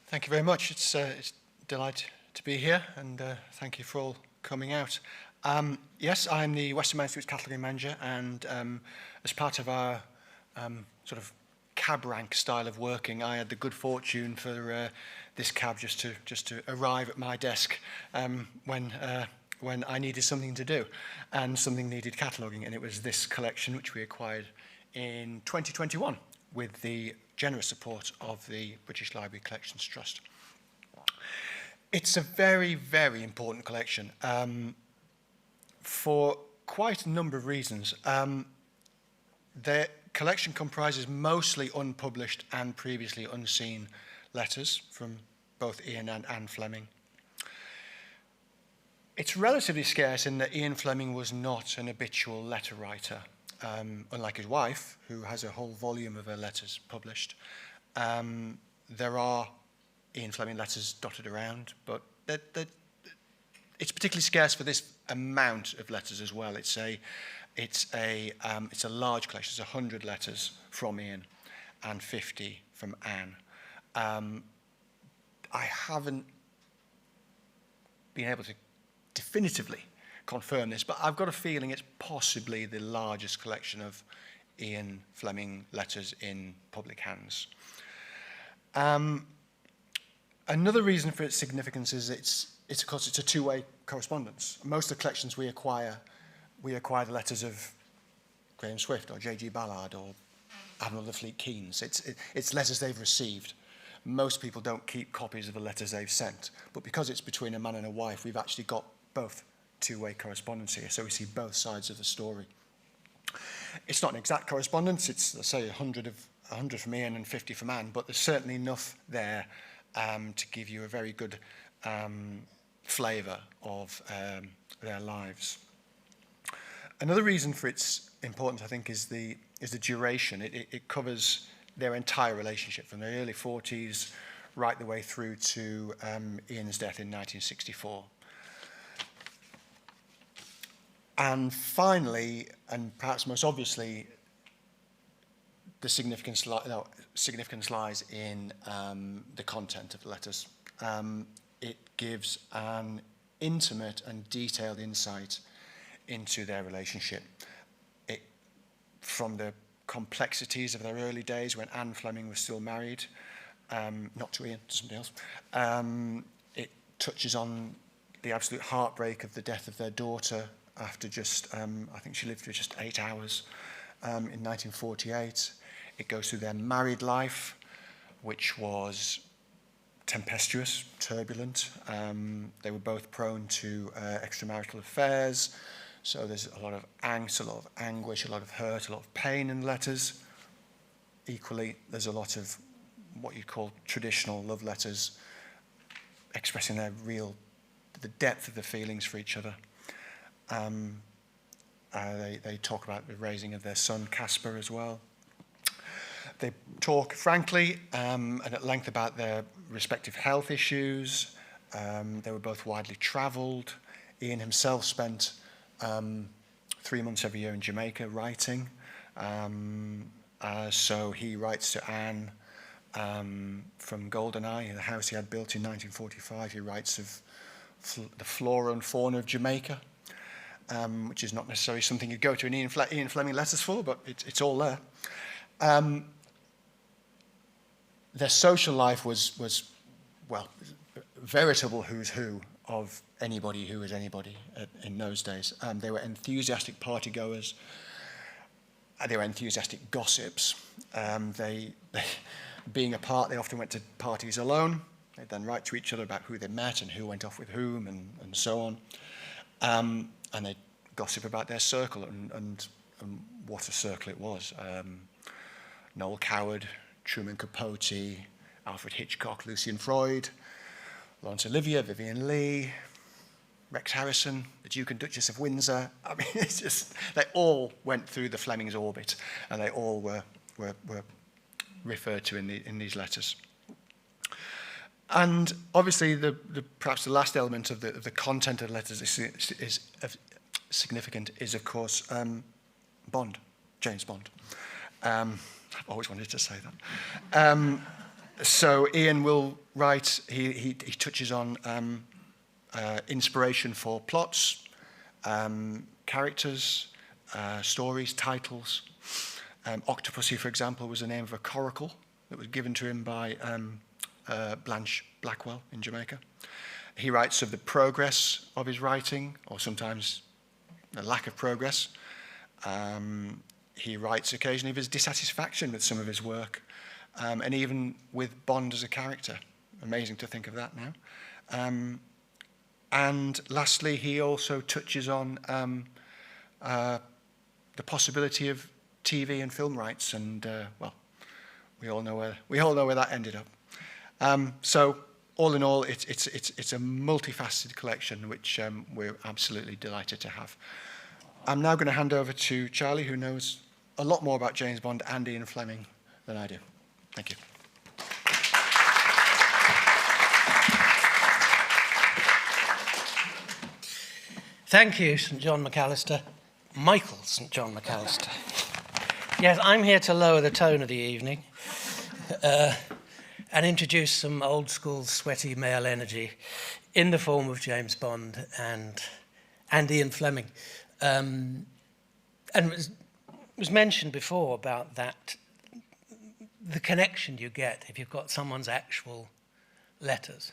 Thank you very much. It's a delight to be here, and thank you for all coming out. Yes, I'm the Western Manuscripts Cataloguing Manager, and as part of our sort of cab rank style of working, I had the good fortune for this cab just to arrive at my desk when I needed something to do, and something needed cataloguing, and it was this collection which we acquired in 2021 with the generous support of the British Library Collections Trust. It's a very, very important collection for quite a number of reasons. The collection comprises mostly unpublished and previously unseen letters from both Ian and Anne Fleming. It's relatively scarce in that Ian Fleming was not an habitual letter writer, unlike his wife, who has a whole volume of her letters published. There are Ian Fleming letters dotted around, but it's particularly scarce for this amount of letters as well. It's a large collection. It's 100 letters from Ian and 50 from Anne. I haven't been able to definitively confirm this, but I've got a feeling it's possibly the largest collection of Ian Fleming letters in public hands. Another reason for its significance is of course it's a two-way correspondence. Most of the collections we acquire the letters of Graham Swift or J.G. Ballard or Admiral of the Fleet Keynes. It's letters they've received. Most people don't keep copies of the letters they've sent, but because it's between a man and a wife, we've actually got both two-way correspondence here, so we see both sides of the story. It's not an exact correspondence. It's, let's say, 100 from Ian and 50 from Anne, but there's certainly enough there to give you a very good flavour of their lives. Another reason for its importance, I think, is the duration. It covers their entire relationship from the early 40s right the way through to Ian's death in 1964. And finally, and perhaps most obviously, the significance lies in the content of the letters. It gives an intimate and detailed insight into their relationship. From the complexities of their early days when Anne Fleming was still married, not to Ian, to somebody else. It touches on the absolute heartbreak of the death of their daughter after just, I think she lived for just 8 hours in 1948. It goes through their married life, which was tempestuous, turbulent. They were both prone to extramarital affairs. So there's a lot of angst, a lot of anguish, a lot of hurt, a lot of pain in letters. Equally, there's a lot of what you'd call traditional love letters, expressing the depth of the feelings for each other. They talk about the raising of their son, Caspar, as well. They talk frankly and at length about their respective health issues. They were both widely travelled. Ian himself spent 3 months every year in Jamaica writing. So he writes to Anne from Goldeneye, the house he had built in 1945. He writes of the flora and fauna of Jamaica, which is not necessarily something you'd go to an Ian Fleming letters for, but it's all there. Their social life was well, veritable who's who of anybody who was anybody in those days. They were enthusiastic partygoers. They were enthusiastic gossips. Being apart, they often went to parties alone. They'd then write to each other about who they met and who went off with whom and so on. And they'd gossip about their circle and what a circle it was. Noel Coward, Truman Capote, Alfred Hitchcock, Lucian Freud, Laurence Olivier, Vivian Leigh, Rex Harrison, the Duke and Duchess of Windsor. I mean, it's just, they all went through the Fleming's orbit, and they all were referred to in these letters. And obviously, perhaps the last element of the content of the letters is significant is, of course, Bond, James Bond. I've always wanted to say that. So Ian will write, he touches on inspiration for plots, characters, stories, titles. Octopussy, for example, was the name of a coracle that was given to him by Blanche Blackwell in Jamaica. He writes of the progress of his writing, or sometimes the lack of progress. He writes occasionally of his dissatisfaction with some of his work, and even with Bond as a character. Amazing to think of that now. And lastly, he also touches on the possibility of TV and film rights, and well, we all know where that ended up. So, all in all, it's a multifaceted collection, which we're absolutely delighted to have. I'm now going to hand over to Charlie, who knows a lot more about James Bond and Ian Fleming than I do. Thank you. Thank you, St John McAllister. Michael St John McAllister. Yes, I'm here to lower the tone of the evening and introduce some old school sweaty male energy in the form of James Bond and Ian Fleming. And it was mentioned before about that, the connection you get if you've got someone's actual letters.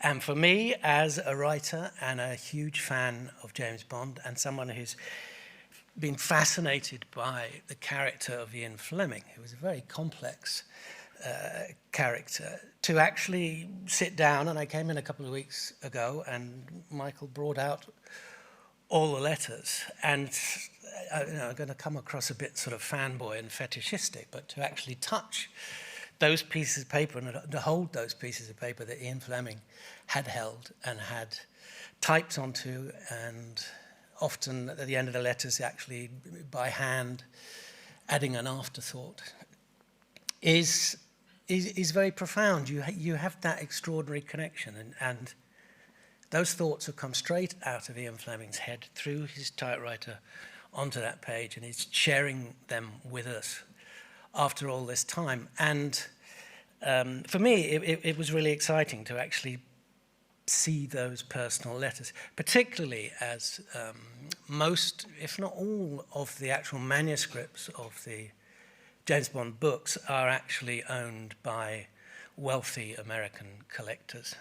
And for me, as a writer and a huge fan of James Bond, and someone who's been fascinated by the character of Ian Fleming, who was a very complex character, to actually sit down, and I came in a couple of weeks ago, and Michael brought out all the letters, and I'm going to come across a bit sort of fanboy and fetishistic, but to actually touch those pieces of paper and to hold those pieces of paper that Ian Fleming had held and had typed onto, and often at the end of the letters actually by hand adding an afterthought, is very profound. You have that extraordinary connection, and those thoughts have come straight out of Ian Fleming's head through his typewriter onto that page, and he's sharing them with us after all this time. And for me, it was really exciting to actually see those personal letters, particularly as most, if not all, of the actual manuscripts of the James Bond books are actually owned by wealthy American collectors.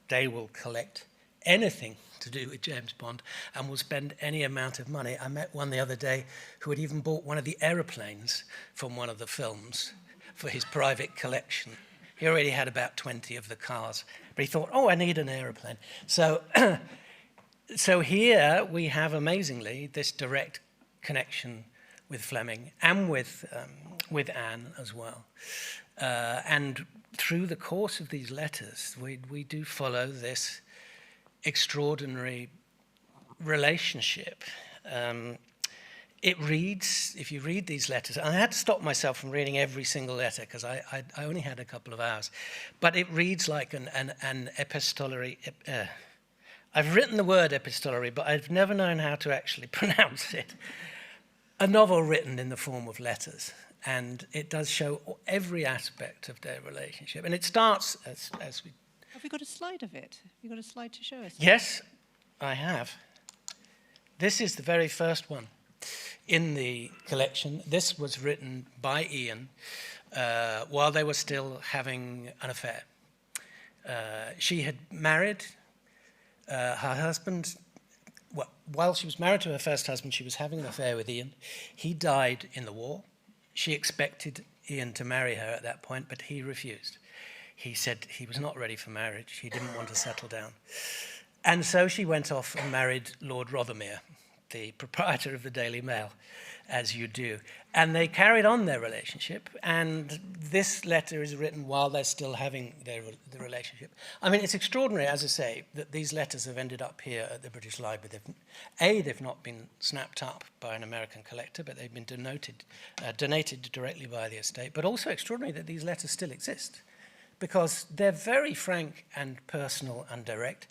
They will collect anything to do with James Bond and will spend any amount of money. I met one the other day who had even bought one of the aeroplanes from one of the films for his private collection. He already had about 20 of the cars, but he thought, oh, I need an aeroplane. So, so here we have, amazingly, this direct connection with Fleming and with Anne as well. And through the course of these letters, we do follow this extraordinary relationship. It reads, if you read these letters, and I had to stop myself from reading every single letter because I only had a couple of hours, but it reads like an epistolary. I've written the word epistolary, but I've never known how to actually pronounce it. A novel written in the form of letters, and it does show every aspect of their relationship. And it starts as we... Have we got a slide of it? Have you got a slide to show us? Yes, I have. This is the very first one in the collection. This was written by Ian while they were still having an affair. She had married her husband. Well, while she was married to her first husband, she was having an affair with Ian. He died in the war. She expected Ian to marry her at that point, but he refused. He said he was not ready for marriage. He didn't want to settle down. And so she went off and married Lord Rothermere, the proprietor of the Daily Mail, as you do. And they carried on their relationship, and this letter is written while they're still having the relationship. I mean, it's extraordinary, as I say, that these letters have ended up here at the British Library. They've not been snapped up by an American collector, but they've been donated directly by the estate, but also extraordinary that these letters still exist, because they're very frank and personal and direct.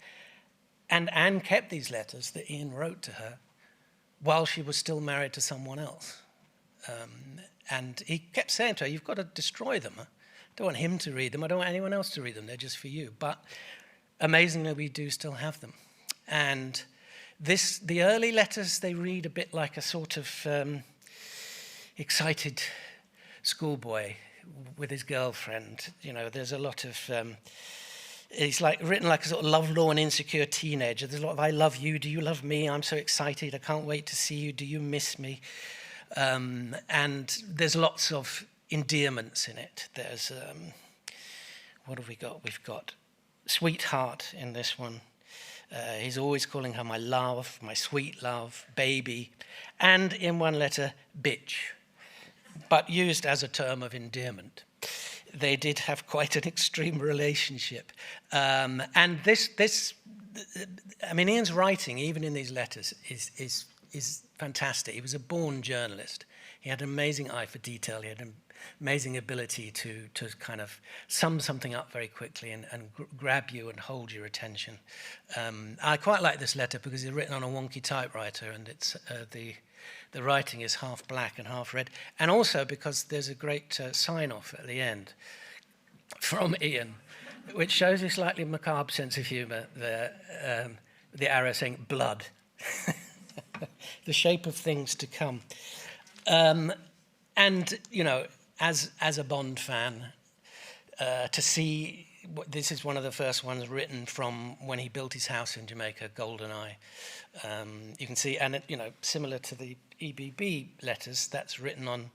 And Anne kept these letters that Ian wrote to her while she was still married to someone else. And he kept saying to her, you've got to destroy them. I don't want him to read them. I don't want anyone else to read them. They're just for you. But amazingly, we do still have them. And The early letters, they read a bit like a sort of excited schoolboy with his girlfriend. You know, there's a lot of, it's like written like a sort of lovelorn, insecure teenager. There's a lot of, I love you, do you love me? I'm so excited, I can't wait to see you, do you miss me? And there's lots of endearments in it. There's, what have we got? We've got sweetheart in this one. He's always calling her my love, my sweet love, baby, and in one letter, bitch, but used as a term of endearment. They did have quite an extreme relationship. And I mean, Ian's writing, even in these letters, is fantastic. He was a born journalist. He had an amazing eye for detail. He had an amazing ability to kind of sum something up very quickly and grab you and hold your attention. I quite like this letter because it's written on a wonky typewriter, and it's the writing is half black and half red, and also because there's a great sign-off at the end from Ian, which shows a slightly macabre sense of humour there, the arrow saying blood, the shape of things to come. And, you know, as a Bond fan, to see, this is one of the first ones written from when he built his house in Jamaica, GoldenEye. You can see, and, you know, similar to the EBB letters, that's written on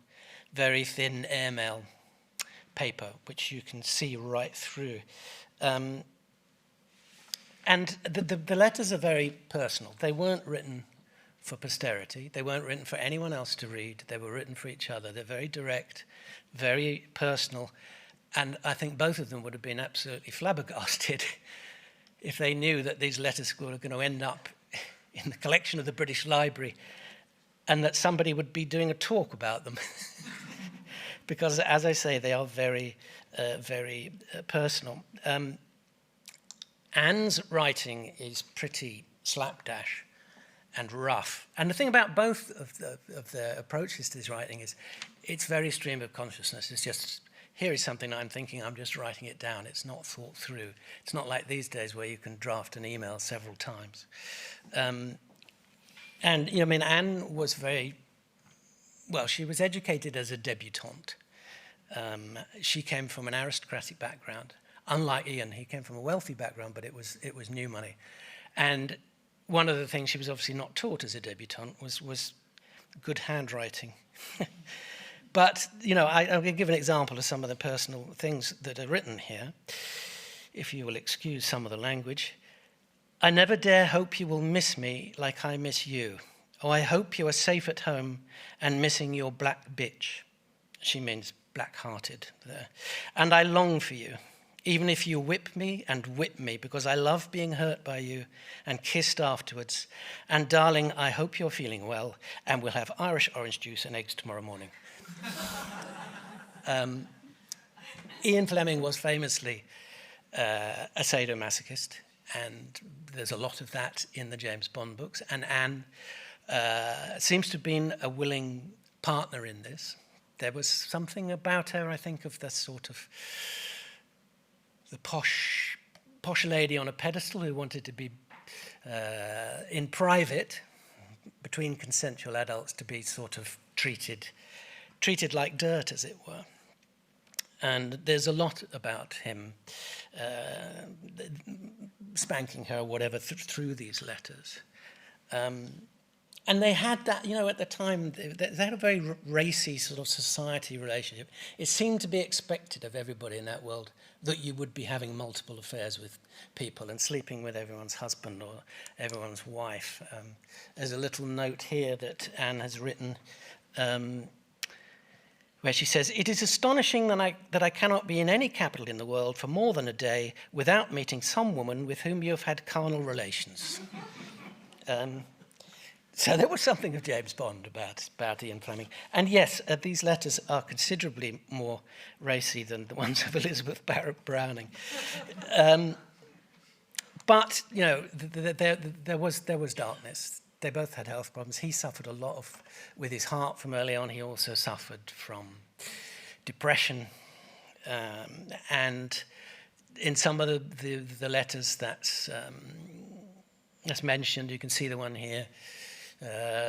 very thin airmail paper, which you can see right through. And the letters are very personal. They weren't written for posterity. They weren't written for anyone else to read. They were written for each other. They're very direct, very personal. And I think both of them would have been absolutely flabbergasted if they knew that these letters were going to end up in the collection of the British Library and that somebody would be doing a talk about them. Because, as I say, they are very, very personal. Anne's writing is pretty slapdash and rough. And the thing about both of the approaches to this writing is it's very stream of consciousness. It's just, here is something I'm thinking, I'm just writing it down. It's not thought through. It's not like these days where you can draft an email several times. And, you know, I mean, Anne was very, well, she was educated as a debutante. She came from an aristocratic background. Unlike Ian, he came from a wealthy background, but it was new money. And one of the things she was obviously not taught as a debutante was good handwriting. But, you know, I'm going to give an example of some of the personal things that are written here, if you will excuse some of the language. I never dare hope you will miss me like I miss you. Oh, I hope you are safe at home and missing your black bitch. She means black-hearted there. And I long for you, even if you whip me and whip me, because I love being hurt by you and kissed afterwards. And darling, I hope you're feeling well, and we'll have Irish orange juice and eggs tomorrow morning. Ian Fleming was famously a sadomasochist, and there's a lot of that in the James Bond books. And Anne seems to have been a willing partner in this. There was something about her, I think, of the sort of the posh lady on a pedestal who wanted to be in private, between consensual adults, to be sort of treated like dirt, as it were. And there's a lot about him spanking her, whatever, through these letters. And they had that, you know, at the time, they had a very racy sort of society relationship. It seemed to be expected of everybody in that world that you would be having multiple affairs with people and sleeping with everyone's husband or everyone's wife. There's a little note here that Anne has written where she says, "It is astonishing that I cannot be in any capital in the world for more than a day without meeting some woman with whom you have had carnal relations." So there was something of James Bond about Ian Fleming. And yes, these letters are considerably more racy than the ones of Elizabeth Barrett Browning. But, you know, there was darkness. They both had health problems. He suffered a lot with his heart from early on. He also suffered from depression. And in some of the letters, that's as mentioned, you can see the one here.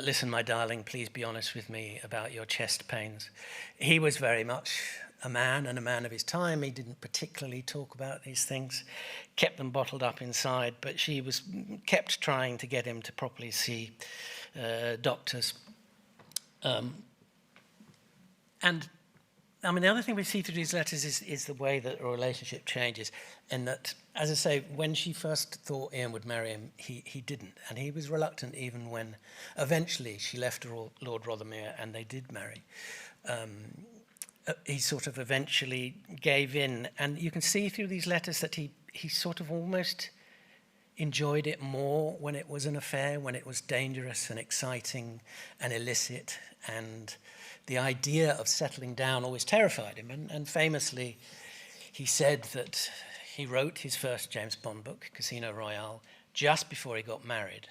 Listen, my darling, please be honest with me about your chest pains. He was very much a man and a man of his time. He didn't particularly talk about these things, kept them bottled up inside, but she was kept trying to get him to properly see doctors. And I mean, the other thing we see through these letters is the way that a relationship changes. And that, as I say, when she first thought Ian would marry him, he didn't. And he was reluctant even when eventually she left Lord Rothermere and they did marry. He sort of eventually gave in. And you can see through these letters that he sort of almost enjoyed it more when it was an affair, when it was dangerous and exciting and illicit, and the idea of settling down always terrified him. And famously, he said that he wrote his first James Bond book, Casino Royale, just before he got married.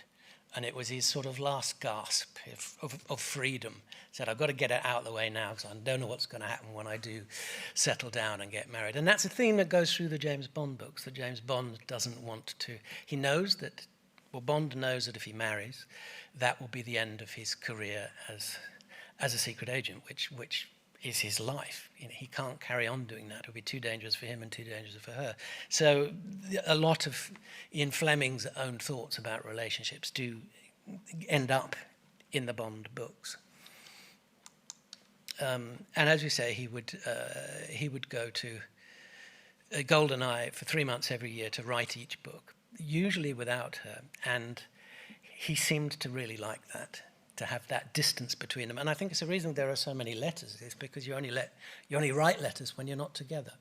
And it was his sort of last gasp of freedom. He said, I've got to get it out of the way now because I don't know what's going to happen when I do settle down and get married. And that's a theme that goes through the James Bond books, that James Bond doesn't want to. He knows that, well, Bond knows that if he marries, that will be the end of his career as a secret agent, which is his life. You know, he can't carry on doing that. It would be too dangerous for him and too dangerous for her. So a lot of Ian Fleming's own thoughts about relationships do end up in the Bond books. And as we say, he would go to GoldenEye for 3 months every year to write each book, usually without her. And he seemed to really like that, to have that distance between them. And I think it's the reason there are so many letters, is because you only write letters when you're not together.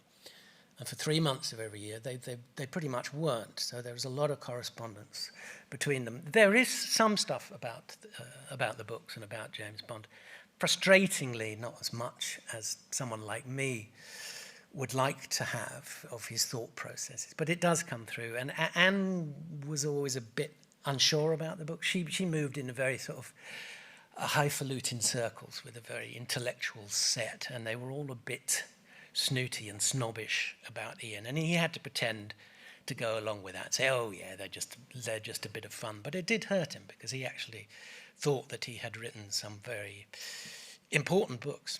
And for 3 months of every year, they pretty much weren't. So there was a lot of correspondence between them. There is some stuff about the books and about James Bond. Frustratingly, not as much as someone like me would like to have of his thought processes. But it does come through. And Anne was always a bit unsure about the book. She moved in a very sort of highfalutin circles with a very intellectual set, and they were all a bit snooty and snobbish about Ian, and he had to pretend to go along with that, say, oh yeah, they're just a bit of fun. But it did hurt him, because he actually thought that he had written some very important books.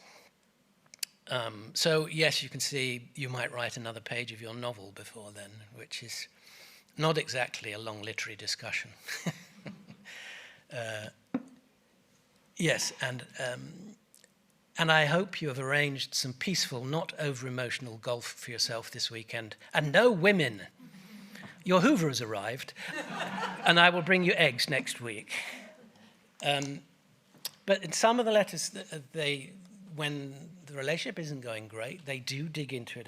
So yes, you can see you might write another page of your novel before then, which is not exactly a long literary discussion. Yes, and I hope you have arranged some peaceful, not over-emotional golf for yourself this weekend. And no women. Your Hoover has arrived, and I will bring you eggs next week. But in some of the letters, when the relationship isn't going great, they do dig into it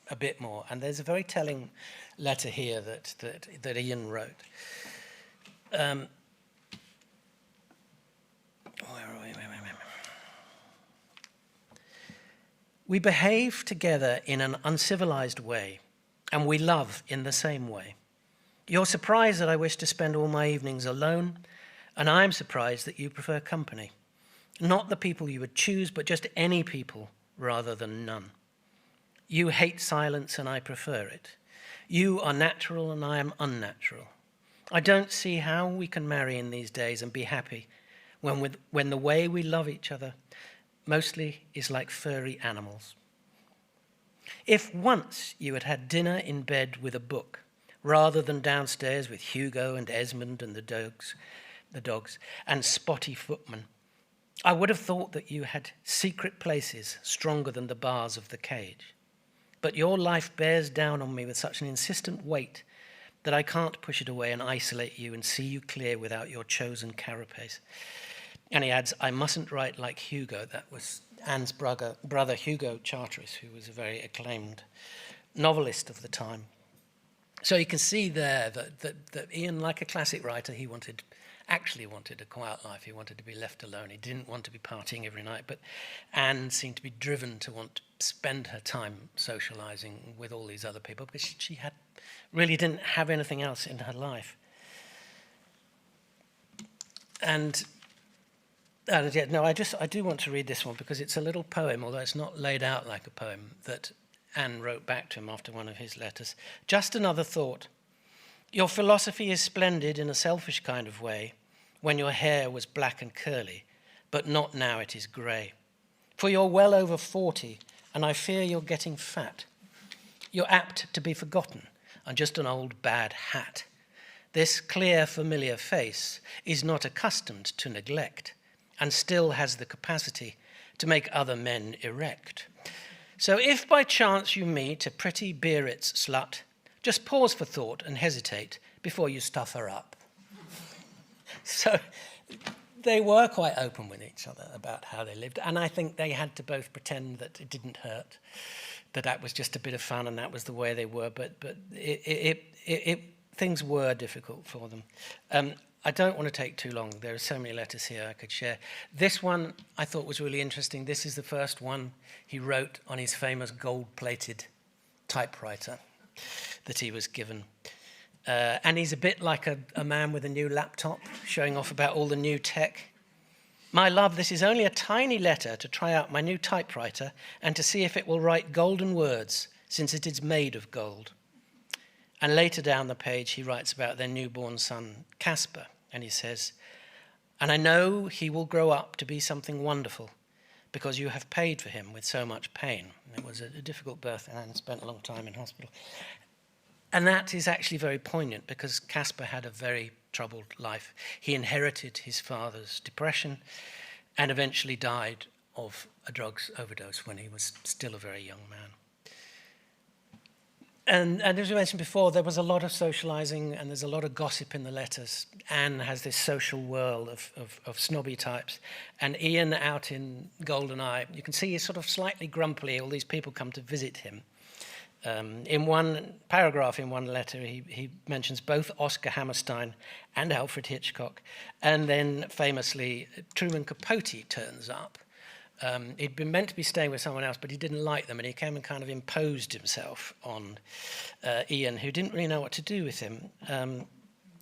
a bit more. And there's a very telling letter here that Ian wrote. Where are we? We behave together in an uncivilized way, and we love in the same way. You're surprised that I wish to spend all my evenings alone, and I'm surprised that you prefer company. Not the people you would choose, but just any people rather than none. You hate silence, and I prefer it. You are natural, and I am unnatural. I don't see how we can marry in these days and be happy when the way we love each other mostly is like furry animals. If once you had had dinner in bed with a book, rather than downstairs with Hugo and Esmond and the dogs, and spotty footmen, I would have thought that you had secret places stronger than the bars of the cage. But your life bears down on me with such an insistent weight that I can't push it away and isolate you and see you clear without your chosen carapace. And he adds, I mustn't write like Hugo. That was Anne's brother Hugo Charteris, who was a very acclaimed novelist of the time. So you can see there that Ian, like a classic writer, he actually wanted a quiet life. He wanted to be left alone. He didn't want to be partying every night. But Anne seemed to be driven to want to spend her time socializing with all these other people, because she really didn't have anything else in her life. And I do want to read this one, because it's a little poem, although it's not laid out like a poem, that Anne wrote back to him after one of his letters. Just another thought. Your philosophy is splendid in a selfish kind of way when your hair was black and curly, but not now it is grey. For you're well over 40, and I fear you're getting fat. You're apt to be forgotten and just an old bad hat. This clear, familiar face is not accustomed to neglect and still has the capacity to make other men erect. So if by chance you meet a pretty Biarritz slut, just pause for thought and hesitate before you stuff her up. So they were quite open with each other about how they lived, and I think they had to both pretend that it didn't hurt, that was just a bit of fun and that was the way they were, but things were difficult for them. I don't want to take too long. There are so many letters here I could share. This one I thought was really interesting. This is the first one he wrote on his famous gold-plated typewriter that he was given. And he's a bit like a man with a new laptop, showing off about all the new tech. My love, this is only a tiny letter to try out my new typewriter and to see if it will write golden words, since it is made of gold. And later down the page, he writes about their newborn son, Casper, and he says, and I know he will grow up to be something wonderful because you have paid for him with so much pain. It was a difficult birth and spent a long time in hospital. And that is actually very poignant because Casper had a very troubled life. He inherited his father's depression and eventually died of a drugs overdose when he was still a very young man. And as we mentioned before, there was a lot of socializing and there's a lot of gossip in the letters. Anne has this social whirl of snobby types. And Ian out in Goldeneye, you can see he's sort of slightly grumpy. All these people come to visit him. In one paragraph in one letter, he mentions both Oscar Hammerstein and Alfred Hitchcock. And then famously, Truman Capote turns up. He'd been meant to be staying with someone else, but he didn't like them, and he came and kind of imposed himself on Ian, who didn't really know what to do with him. And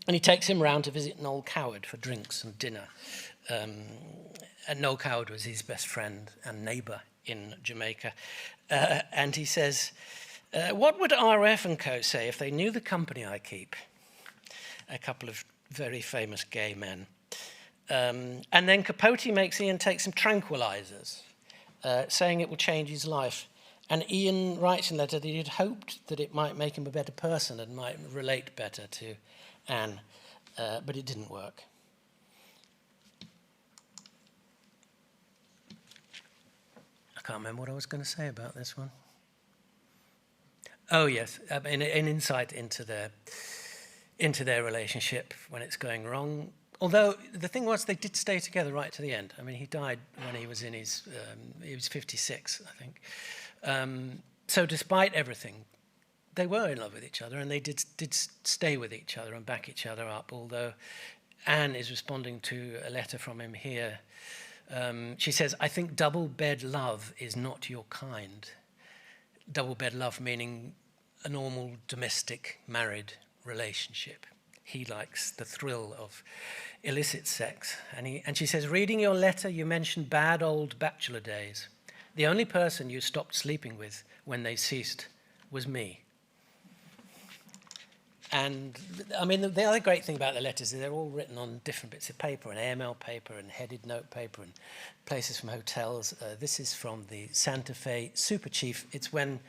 he takes him round to visit Noel Coward for drinks and dinner. And Noel Coward was his best friend and neighbour in Jamaica. And he says, what would RF and Co. say if they knew the company I keep? A couple of very famous gay men. And then Capote makes Ian take some tranquilizers, saying it will change his life. And Ian writes in the letter that he had hoped that it might make him a better person and might relate better to Anne, but it didn't work. I can't remember what I was going to say about this one. Oh, yes, an insight into their relationship when it's going wrong. Although the thing was, they did stay together right to the end. I mean, he died when he was in his, he was 56, I think. So despite everything, they were in love with each other and they did stay with each other and back each other up, although Anne is responding to a letter from him here. She says, I think double bed love is not your kind. Double bed love meaning a normal domestic married relationship. He likes the thrill of illicit sex. And she says, reading your letter, you mentioned bad old bachelor days. The only person you stopped sleeping with when they ceased was me. And I mean, the other great thing about the letters is they're all written on different bits of paper, and AML paper and headed note paper and places from hotels. This is from the Santa Fe Super Chief. It's when,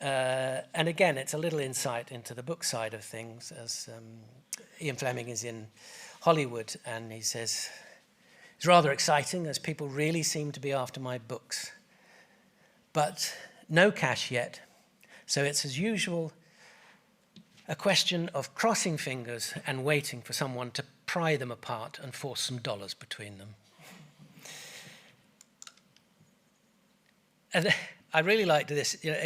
and again, it's a little insight into the book side of things, as Ian Fleming is in Hollywood, and he says, it's rather exciting as people really seem to be after my books. But no cash yet, so it's as usual, a question of crossing fingers and waiting for someone to pry them apart and force some dollars between them. And I really liked this. You know,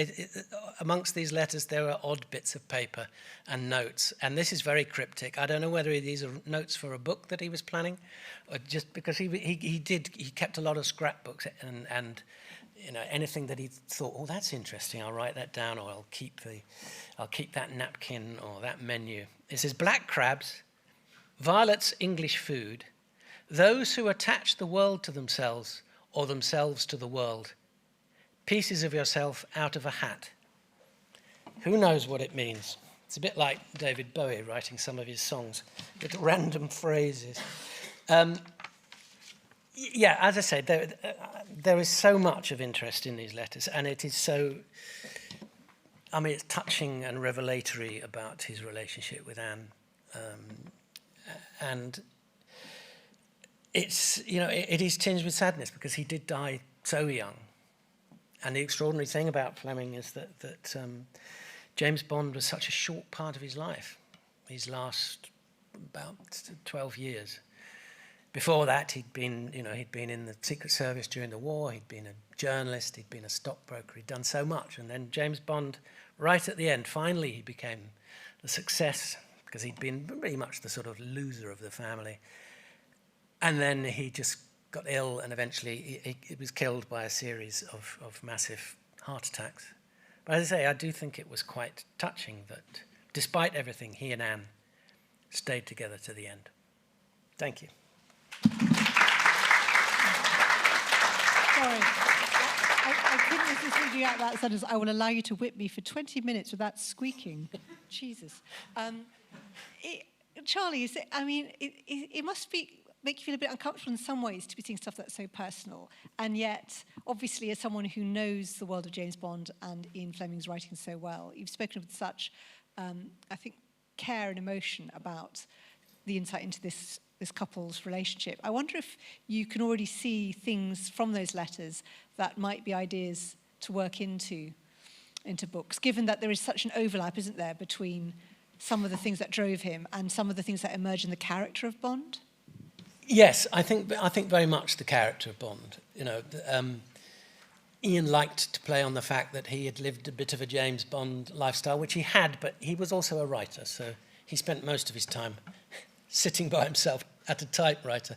amongst these letters, there are odd bits of paper and notes, and this is very cryptic. I don't know whether these are notes for a book that he was planning, or just because he kept a lot of scrapbooks and you know, anything that he thought, oh, that's interesting, I'll write that down, or I'll keep that napkin or that menu. It says, black crabs, Violet's English food, those who attach the world to themselves or themselves to the world, pieces of yourself out of a hat. Who knows what it means? It's a bit like David Bowie writing some of his songs with random phrases. Yeah, as I say, there is so much of interest in these letters, and it is so, I mean, it's touching and revelatory about his relationship with Anne. And it's, you know, it is tinged with sadness because he did die so young. And the extraordinary thing about Fleming is that James Bond was such a short part of his life, his last about 12 years. Before that, he'd been in the Secret Service during the war, he'd been a journalist, he'd been a stockbroker, he'd done so much. And then James Bond, right at the end, finally he became the success, because he'd been pretty much the sort of loser of the family. And then he just got ill, and eventually he was killed by a series of massive heart attacks. But as I say, I do think it was quite touching that, despite everything, he and Anne stayed together to the end. Thank you. Sorry. I couldn't resist reading out that sentence. I will allow you to whip me for 20 minutes without squeaking. Jesus. Charlie, it must make you feel a bit uncomfortable in some ways to be seeing stuff that's so personal. And yet, obviously, as someone who knows the world of James Bond and Ian Fleming's writing so well, you've spoken with such, I think, care and emotion about the insight into this couple's relationship. I wonder if you can already see things from those letters that might be ideas to work into books, given that there is such an overlap, isn't there, between some of the things that drove him and some of the things that emerge in the character of Bond? Yes, I think very much the character of Bond. You know, Ian liked to play on the fact that he had lived a bit of a James Bond lifestyle, which he had, but he was also a writer, so he spent most of his time sitting by himself at a typewriter.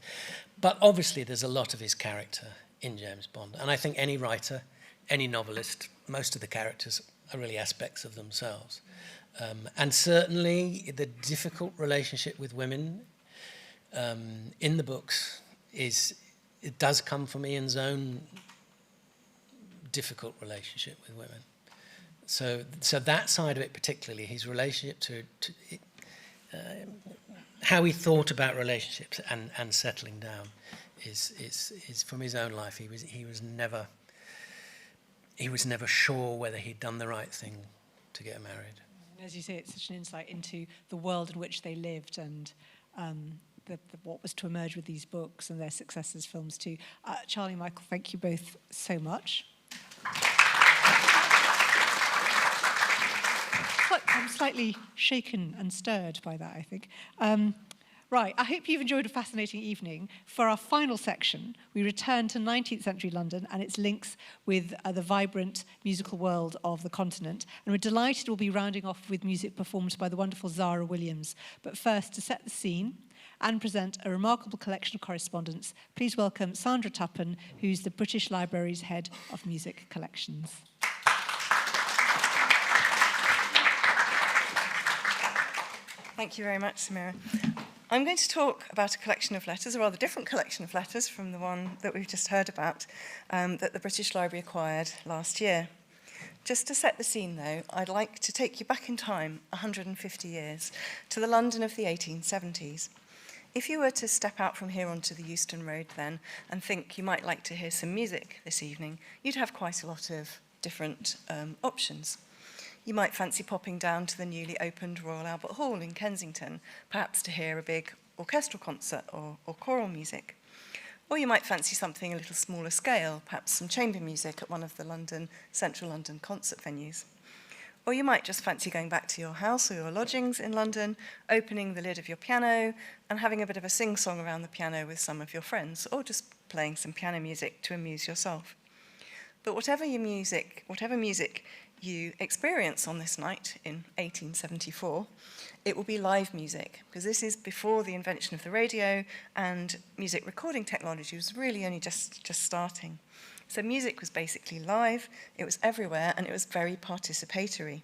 But obviously there's a lot of his character in James Bond. And I think any writer, any novelist, most of the characters are really aspects of themselves. And certainly the difficult relationship with women in the books it does come from Ian's own difficult relationship with women. So that side of it particularly, his relationship to how he thought about relationships and settling down is from his own life. He was never sure whether he'd done the right thing to get married. As you say, it's such an insight into the world in which they lived and what was to emerge with these books and their success as films too. Charlie and Michael, thank you both so much. I'm slightly shaken and stirred by that, I think. Right, I hope you've enjoyed a fascinating evening. For our final section, we return to 19th century London and its links with the vibrant musical world of the continent. And we're delighted we'll be rounding off with music performed by the wonderful Zara Williams. But first, to set the scene and present a remarkable collection of correspondence, please welcome Sandra Tuppen, who's the British Library's Head of Music Collections. Thank you very much, Samira. I'm going to talk about a collection of letters, a rather different collection of letters from the one that we've just heard about, that the British Library acquired last year. Just to set the scene, though, I'd like to take you back in time 150 years to the London of the 1870s. If you were to step out from here onto the Euston Road then and think you might like to hear some music this evening, you'd have quite a lot of different options. You might fancy popping down to the newly opened Royal Albert Hall in Kensington, perhaps to hear a big orchestral concert or choral music. Or you might fancy something a little smaller scale, perhaps some chamber music at one of the Central London concert venues. Or you might just fancy going back to your house or your lodgings in London, opening the lid of your piano and having a bit of a sing-song around the piano with some of your friends, or just playing some piano music to amuse yourself. But whatever music you experience on this night in 1874, it will be live music, because this is before the invention of the radio and music recording technology was really only just starting. So music was basically live, it was everywhere, and it was very participatory.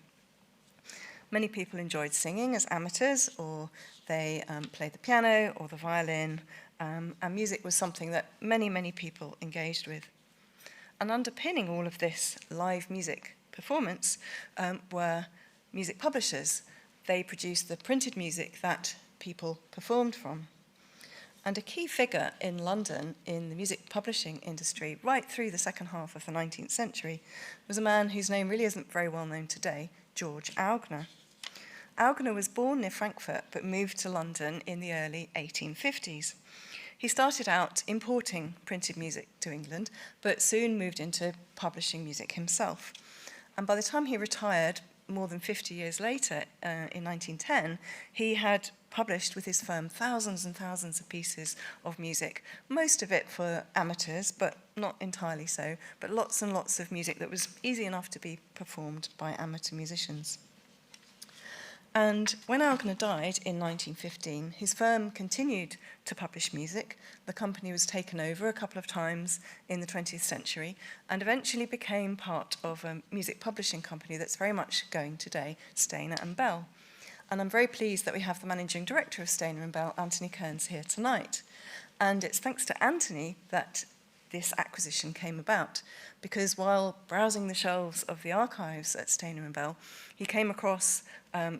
Many people enjoyed singing as amateurs, or they played the piano or the violin, and music was something that many, many people engaged with. And underpinning all of this live music performance were music publishers. they produced the printed music that people performed from. And a key figure in London in the music publishing industry right through the second half of the 19th century was a man whose name really isn't very well known today, George Augner. Augner was born near Frankfurt but moved to London in the early 1850s. He started out importing printed music to England, but soon moved into publishing music himself. And by the time he retired, more than 50 years later, in 1910, he had published with his firm thousands and thousands of pieces of music, most of it for amateurs, but not entirely so, but lots and lots of music that was easy enough to be performed by amateur musicians. And when Augner died in 1915, his firm continued to publish music. The company was taken over a couple of times in the 20th century and eventually became part of a music publishing company that's very much going today, Stainer and Bell. And I'm very pleased that we have the managing director of Stainer and Bell, Anthony Kearns, here tonight. And it's thanks to Anthony that this acquisition came about, because while browsing the shelves of the archives at Stainer and Bell, he came across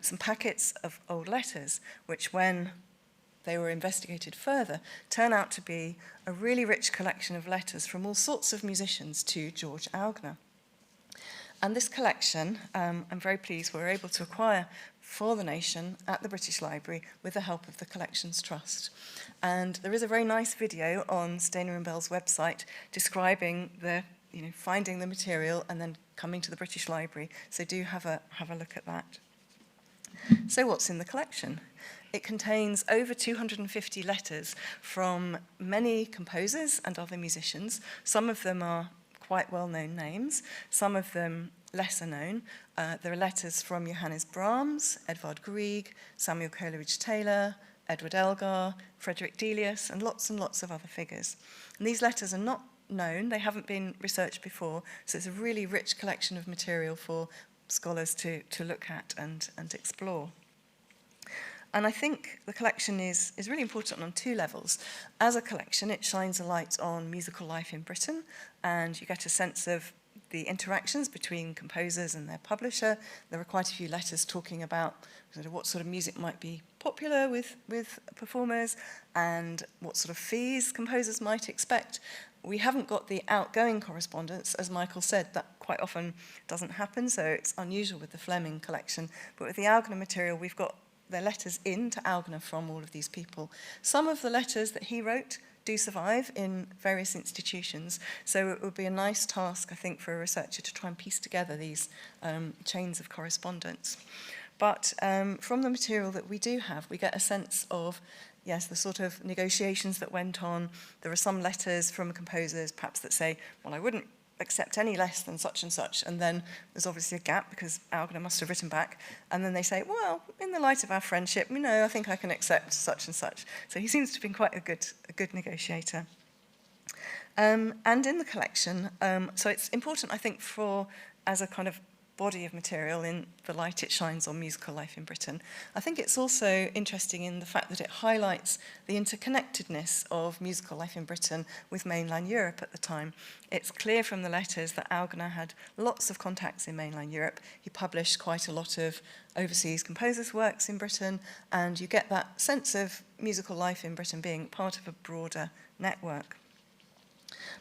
some packets of old letters, which when they were investigated further, turned out to be a really rich collection of letters from all sorts of musicians to George Augner. And this collection, I'm very pleased we're able to acquire for the nation at the British Library with the help of the Collections Trust. And there is a very nice video on Stainer and Bell's website describing the, finding the material and then coming to the British Library. So do have a look at that. So what's in the collection? It contains over 250 letters from many composers and other musicians. Some of them are quite well-known names, some of them lesser known. There are letters from Johannes Brahms, Edvard Grieg, Samuel Coleridge-Taylor, Edward Elgar, Frederick Delius, and lots of other figures. And these letters are not known, they haven't been researched before, so it's a really rich collection of material for scholars to look at and explore. And I think the collection is really important on two levels. As a collection, it shines a light on musical life in Britain, and you get a sense of the interactions between composers and their publisher. There are quite a few letters talking about what sort of music might be popular with performers and what sort of fees composers might expect. We haven't got the outgoing correspondence, as Michael said, that quite often doesn't happen, so it's unusual with the Fleming collection. But with the Augner material, we've got their letters in to Augner from all of these people. Some of the letters that he wrote do survive in various institutions, so it would be a nice task, I think, for a researcher to try and piece together these chains of correspondence. But from the material that we do have, we get a sense of, yes, the sort of negotiations that went on. There are some letters from composers, perhaps, that say, well, I wouldn't accept any less than such and such, and then there's obviously a gap because Augner must have written back, and then they say, well, in the light of our friendship, I think I can accept such and such. So he seems to have been quite a good negotiator. And in the collection, so it's important, I think, as a kind of body of material in the light it shines on musical life in Britain. I think it's also interesting in the fact that it highlights the interconnectedness of musical life in Britain with mainland Europe at the time. It's clear from the letters that Augner had lots of contacts in mainland Europe. He published quite a lot of overseas composers' works in Britain, and you get that sense of musical life in Britain being part of a broader network.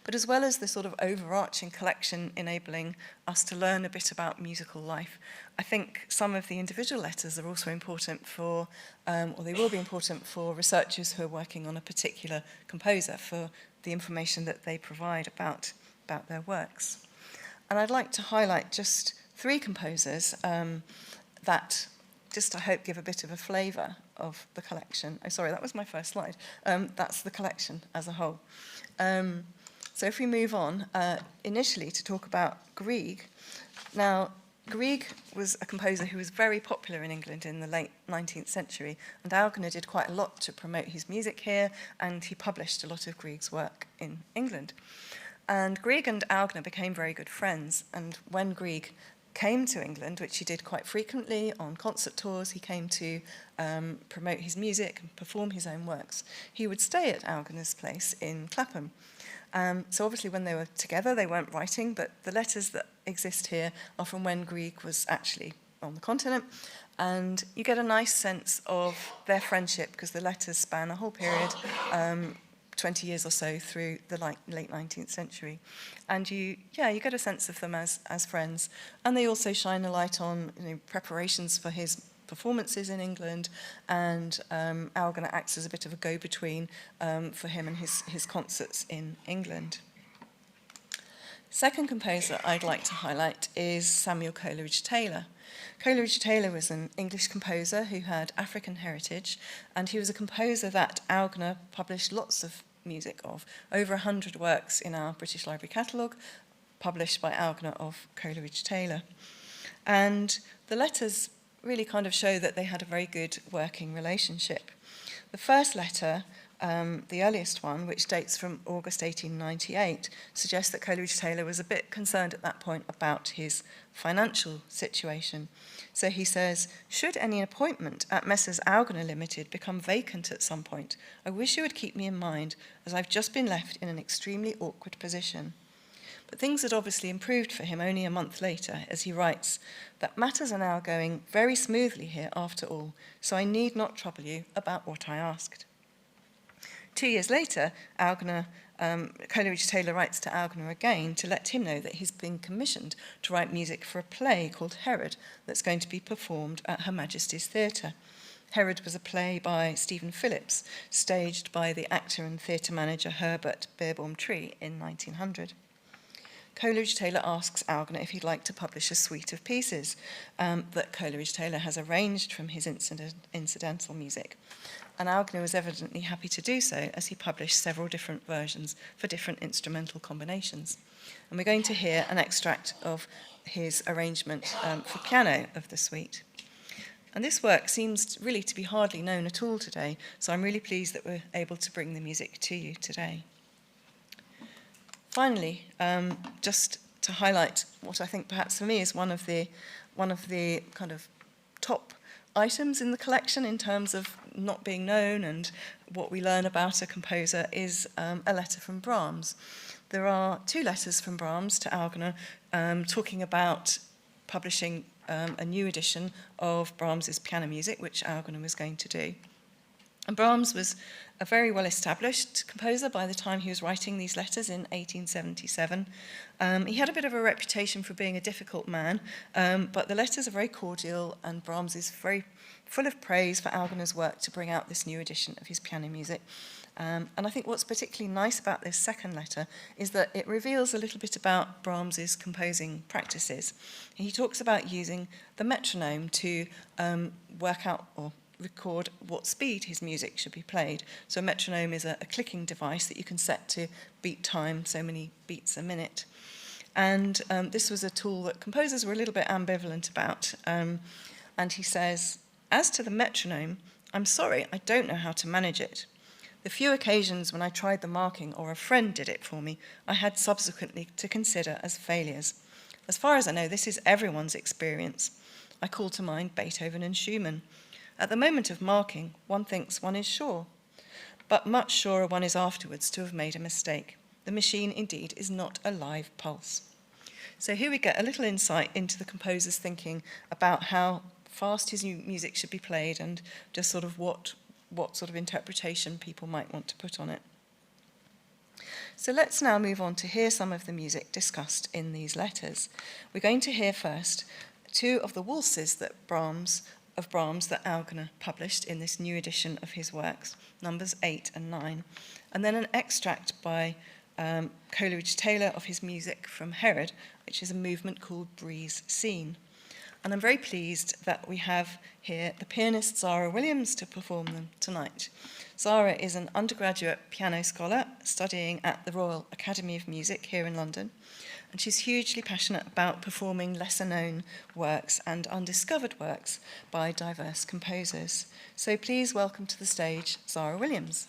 But as well as the sort of overarching collection enabling us to learn a bit about musical life, I think some of the individual letters are also important for, or they will be important for researchers who are working on a particular composer, for the information that they provide about their works. And I'd like to highlight just 3 composers that just, I hope, give a bit of a flavour of the collection. Oh, sorry, that was my first slide. That's the collection as a whole. So if we move on, initially to talk about Grieg. Now, Grieg was a composer who was very popular in England in the late 19th century, and Augner did quite a lot to promote his music here, and he published a lot of Grieg's work in England. And Grieg and Augner became very good friends, and when Grieg came to England, which he did quite frequently on concert tours, he came to promote his music and perform his own works. He would stay at Augner's place in Clapham. So obviously when they were together, they weren't writing, but the letters that exist here are from when Grieg was actually on the continent. And you get a nice sense of their friendship because the letters span a whole period, 20 years or so through the late 19th century. And you get a sense of them as friends. And they also shine a light on preparations for his performances in England, and Algernon acts as a bit of a go-between for him and his concerts in England. Second composer I'd like to highlight is Samuel Coleridge-Taylor. Coleridge-Taylor was an English composer who had African heritage, and he was a composer that Algernon published lots of music of, over 100 works in our British Library catalogue, published by Algernon of Coleridge-Taylor. And the letters really kind of show that they had a very good working relationship. The first letter, the earliest one, which dates from August 1898, suggests that Coleridge-Taylor was a bit concerned at that point about his financial situation. So he says, "Should any appointment at Messrs. Algernon Limited become vacant at some point, I wish you would keep me in mind, as I've just been left in an extremely awkward position." But things had obviously improved for him only a month later, as he writes, "that matters are now going very smoothly here after all, so I need not trouble you about what I asked." 2 years later, Coleridge-Taylor writes to Algernon again to let him know that he's been commissioned to write music for a play called Herod that's going to be performed at Her Majesty's Theatre. Herod was a play by Stephen Phillips, staged by the actor and theatre manager Herbert Beerbohm Tree in 1900. Coleridge-Taylor asks Algernon if he'd like to publish a suite of pieces that Coleridge-Taylor has arranged from his incidental music. And Algernon was evidently happy to do so, as he published several different versions for different instrumental combinations. And we're going to hear an extract of his arrangement for piano of the suite. And this work seems really to be hardly known at all today, so I'm really pleased that we're able to bring the music to you today. Finally, just to highlight what I think perhaps for me is one of the kind of top items in the collection in terms of not being known and what we learn about a composer is a letter from Brahms. There are 2 letters from Brahms to Algernon talking about publishing a new edition of Brahms's piano music, which Algernon was going to do. And Brahms was a very well-established composer by the time he was writing these letters in 1877. He had a bit of a reputation for being a difficult man, but the letters are very cordial, and Brahms is very full of praise for Algernon's work to bring out this new edition of his piano music. And I think what's particularly nice about this second letter is that it reveals a little bit about Brahms's composing practices. He talks about using the metronome to work out or record what speed his music should be played. So a metronome is a clicking device that you can set to beat time, so many beats a minute. And this was a tool that composers were a little bit ambivalent about. And he says, "As to the metronome, I'm sorry, I don't know how to manage it. The few occasions when I tried the marking or a friend did it for me, I had subsequently to consider as failures. As far as I know, this is everyone's experience. I call to mind Beethoven and Schumann. At the moment of marking, one thinks one is sure, but much surer one is afterwards to have made a mistake. The machine, indeed, is not a live pulse." So here we get a little insight into the composer's thinking about how fast his new music should be played and just sort of what sort of interpretation people might want to put on it. So let's now move on to hear some of the music discussed in these letters. We're going to hear first 2 of the waltzes that Brahms that Algernon published in this new edition of his works, numbers 8 and 9, and then an extract by Coleridge-Taylor of his music from Herod, which is a movement called Breeze Scene. And I'm very pleased that we have here the pianist Zara Williams to perform them tonight. Zara is an undergraduate piano scholar studying at the Royal Academy of Music here in London, and she's hugely passionate about performing lesser-known works and undiscovered works by diverse composers. So please welcome to the stage Zara Williams.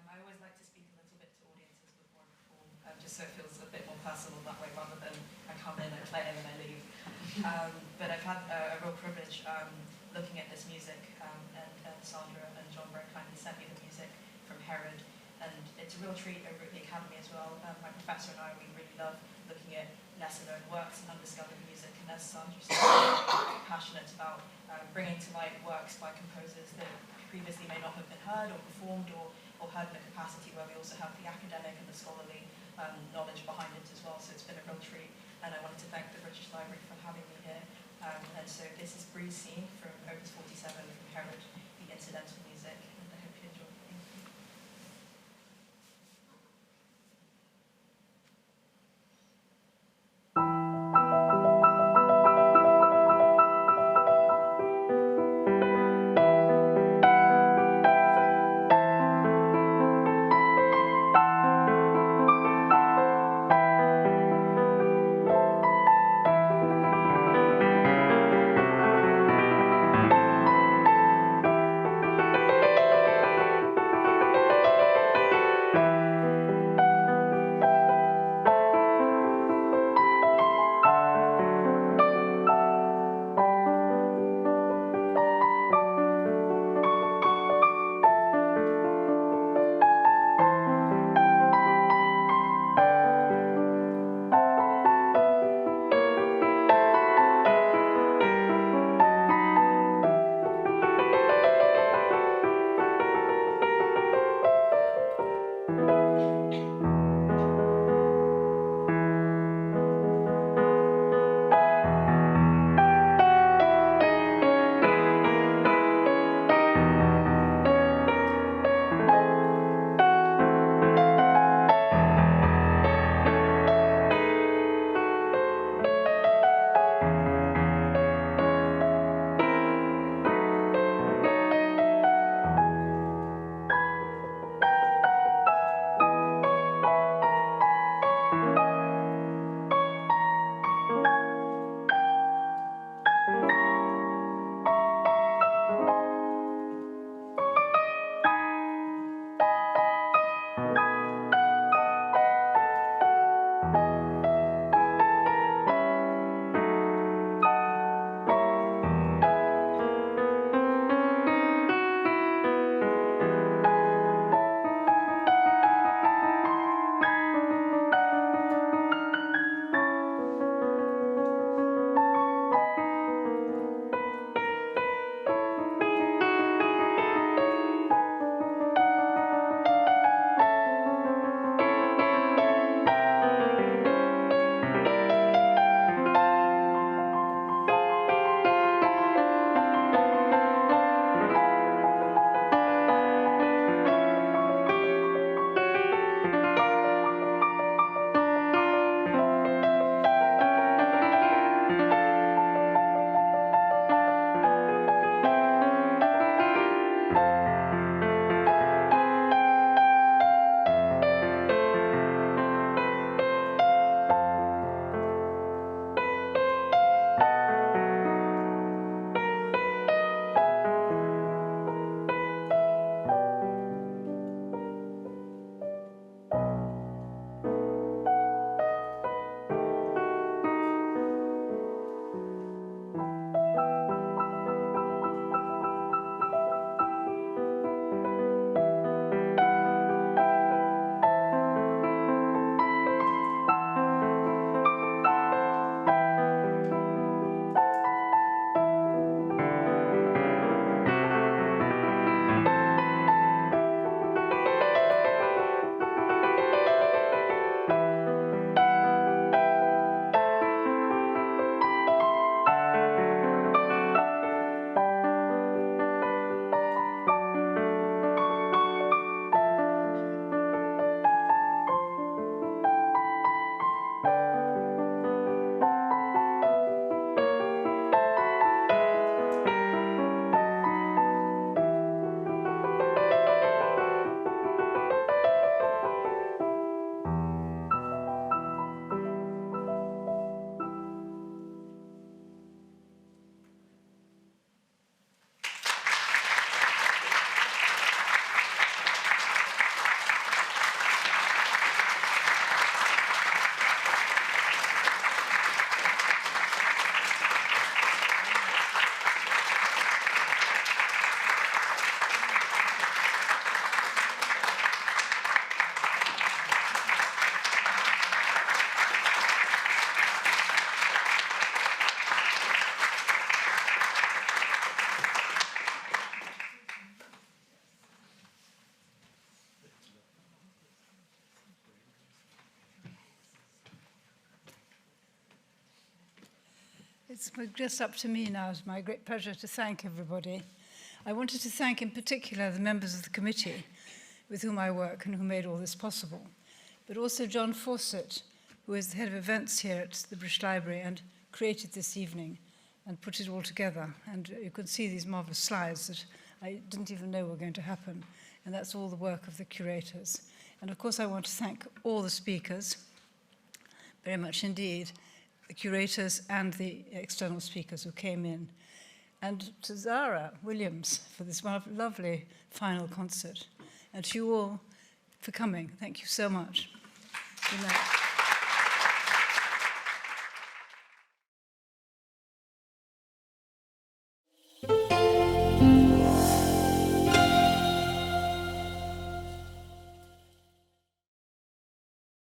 I always like to speak a little bit to audiences before I perform, just so it feels a bit more personal that way, rather than I come in, I play, and then I leave. But I've had a real privilege looking at this music, and Sandra and John very kindly sent me the music from Herod, and it's a real treat over at the Academy as well. My professor and I, we really love looking at lesser-known works and undiscovered music, and as Sandra said, I'm passionate about bringing to light works by composers that previously may not have been heard or performed or heard in a capacity where we also have the academic and the scholarly knowledge behind it as well. So it's been a real treat, and I wanted to thank the British Library for having me here. And so this is Breeze Scene from Opus 47 from Herod, the incidental music, and I hope you enjoy it. Thank you. it's just up to me now. It's my great pleasure to thank everybody. I wanted to thank in particular the members of the committee with whom I work and who made all this possible, but also John Fawcett, who is the head of events here at the British Library and created this evening and put it all together. And you can see these marvelous slides that I didn't even know were going to happen. And that's all the work of the curators. And of course, I want to thank all the speakers, very much indeed, the curators and the external speakers who came in. And to Zara Williams for this lovely final concert. And to you all for coming. Thank you so much. Good night.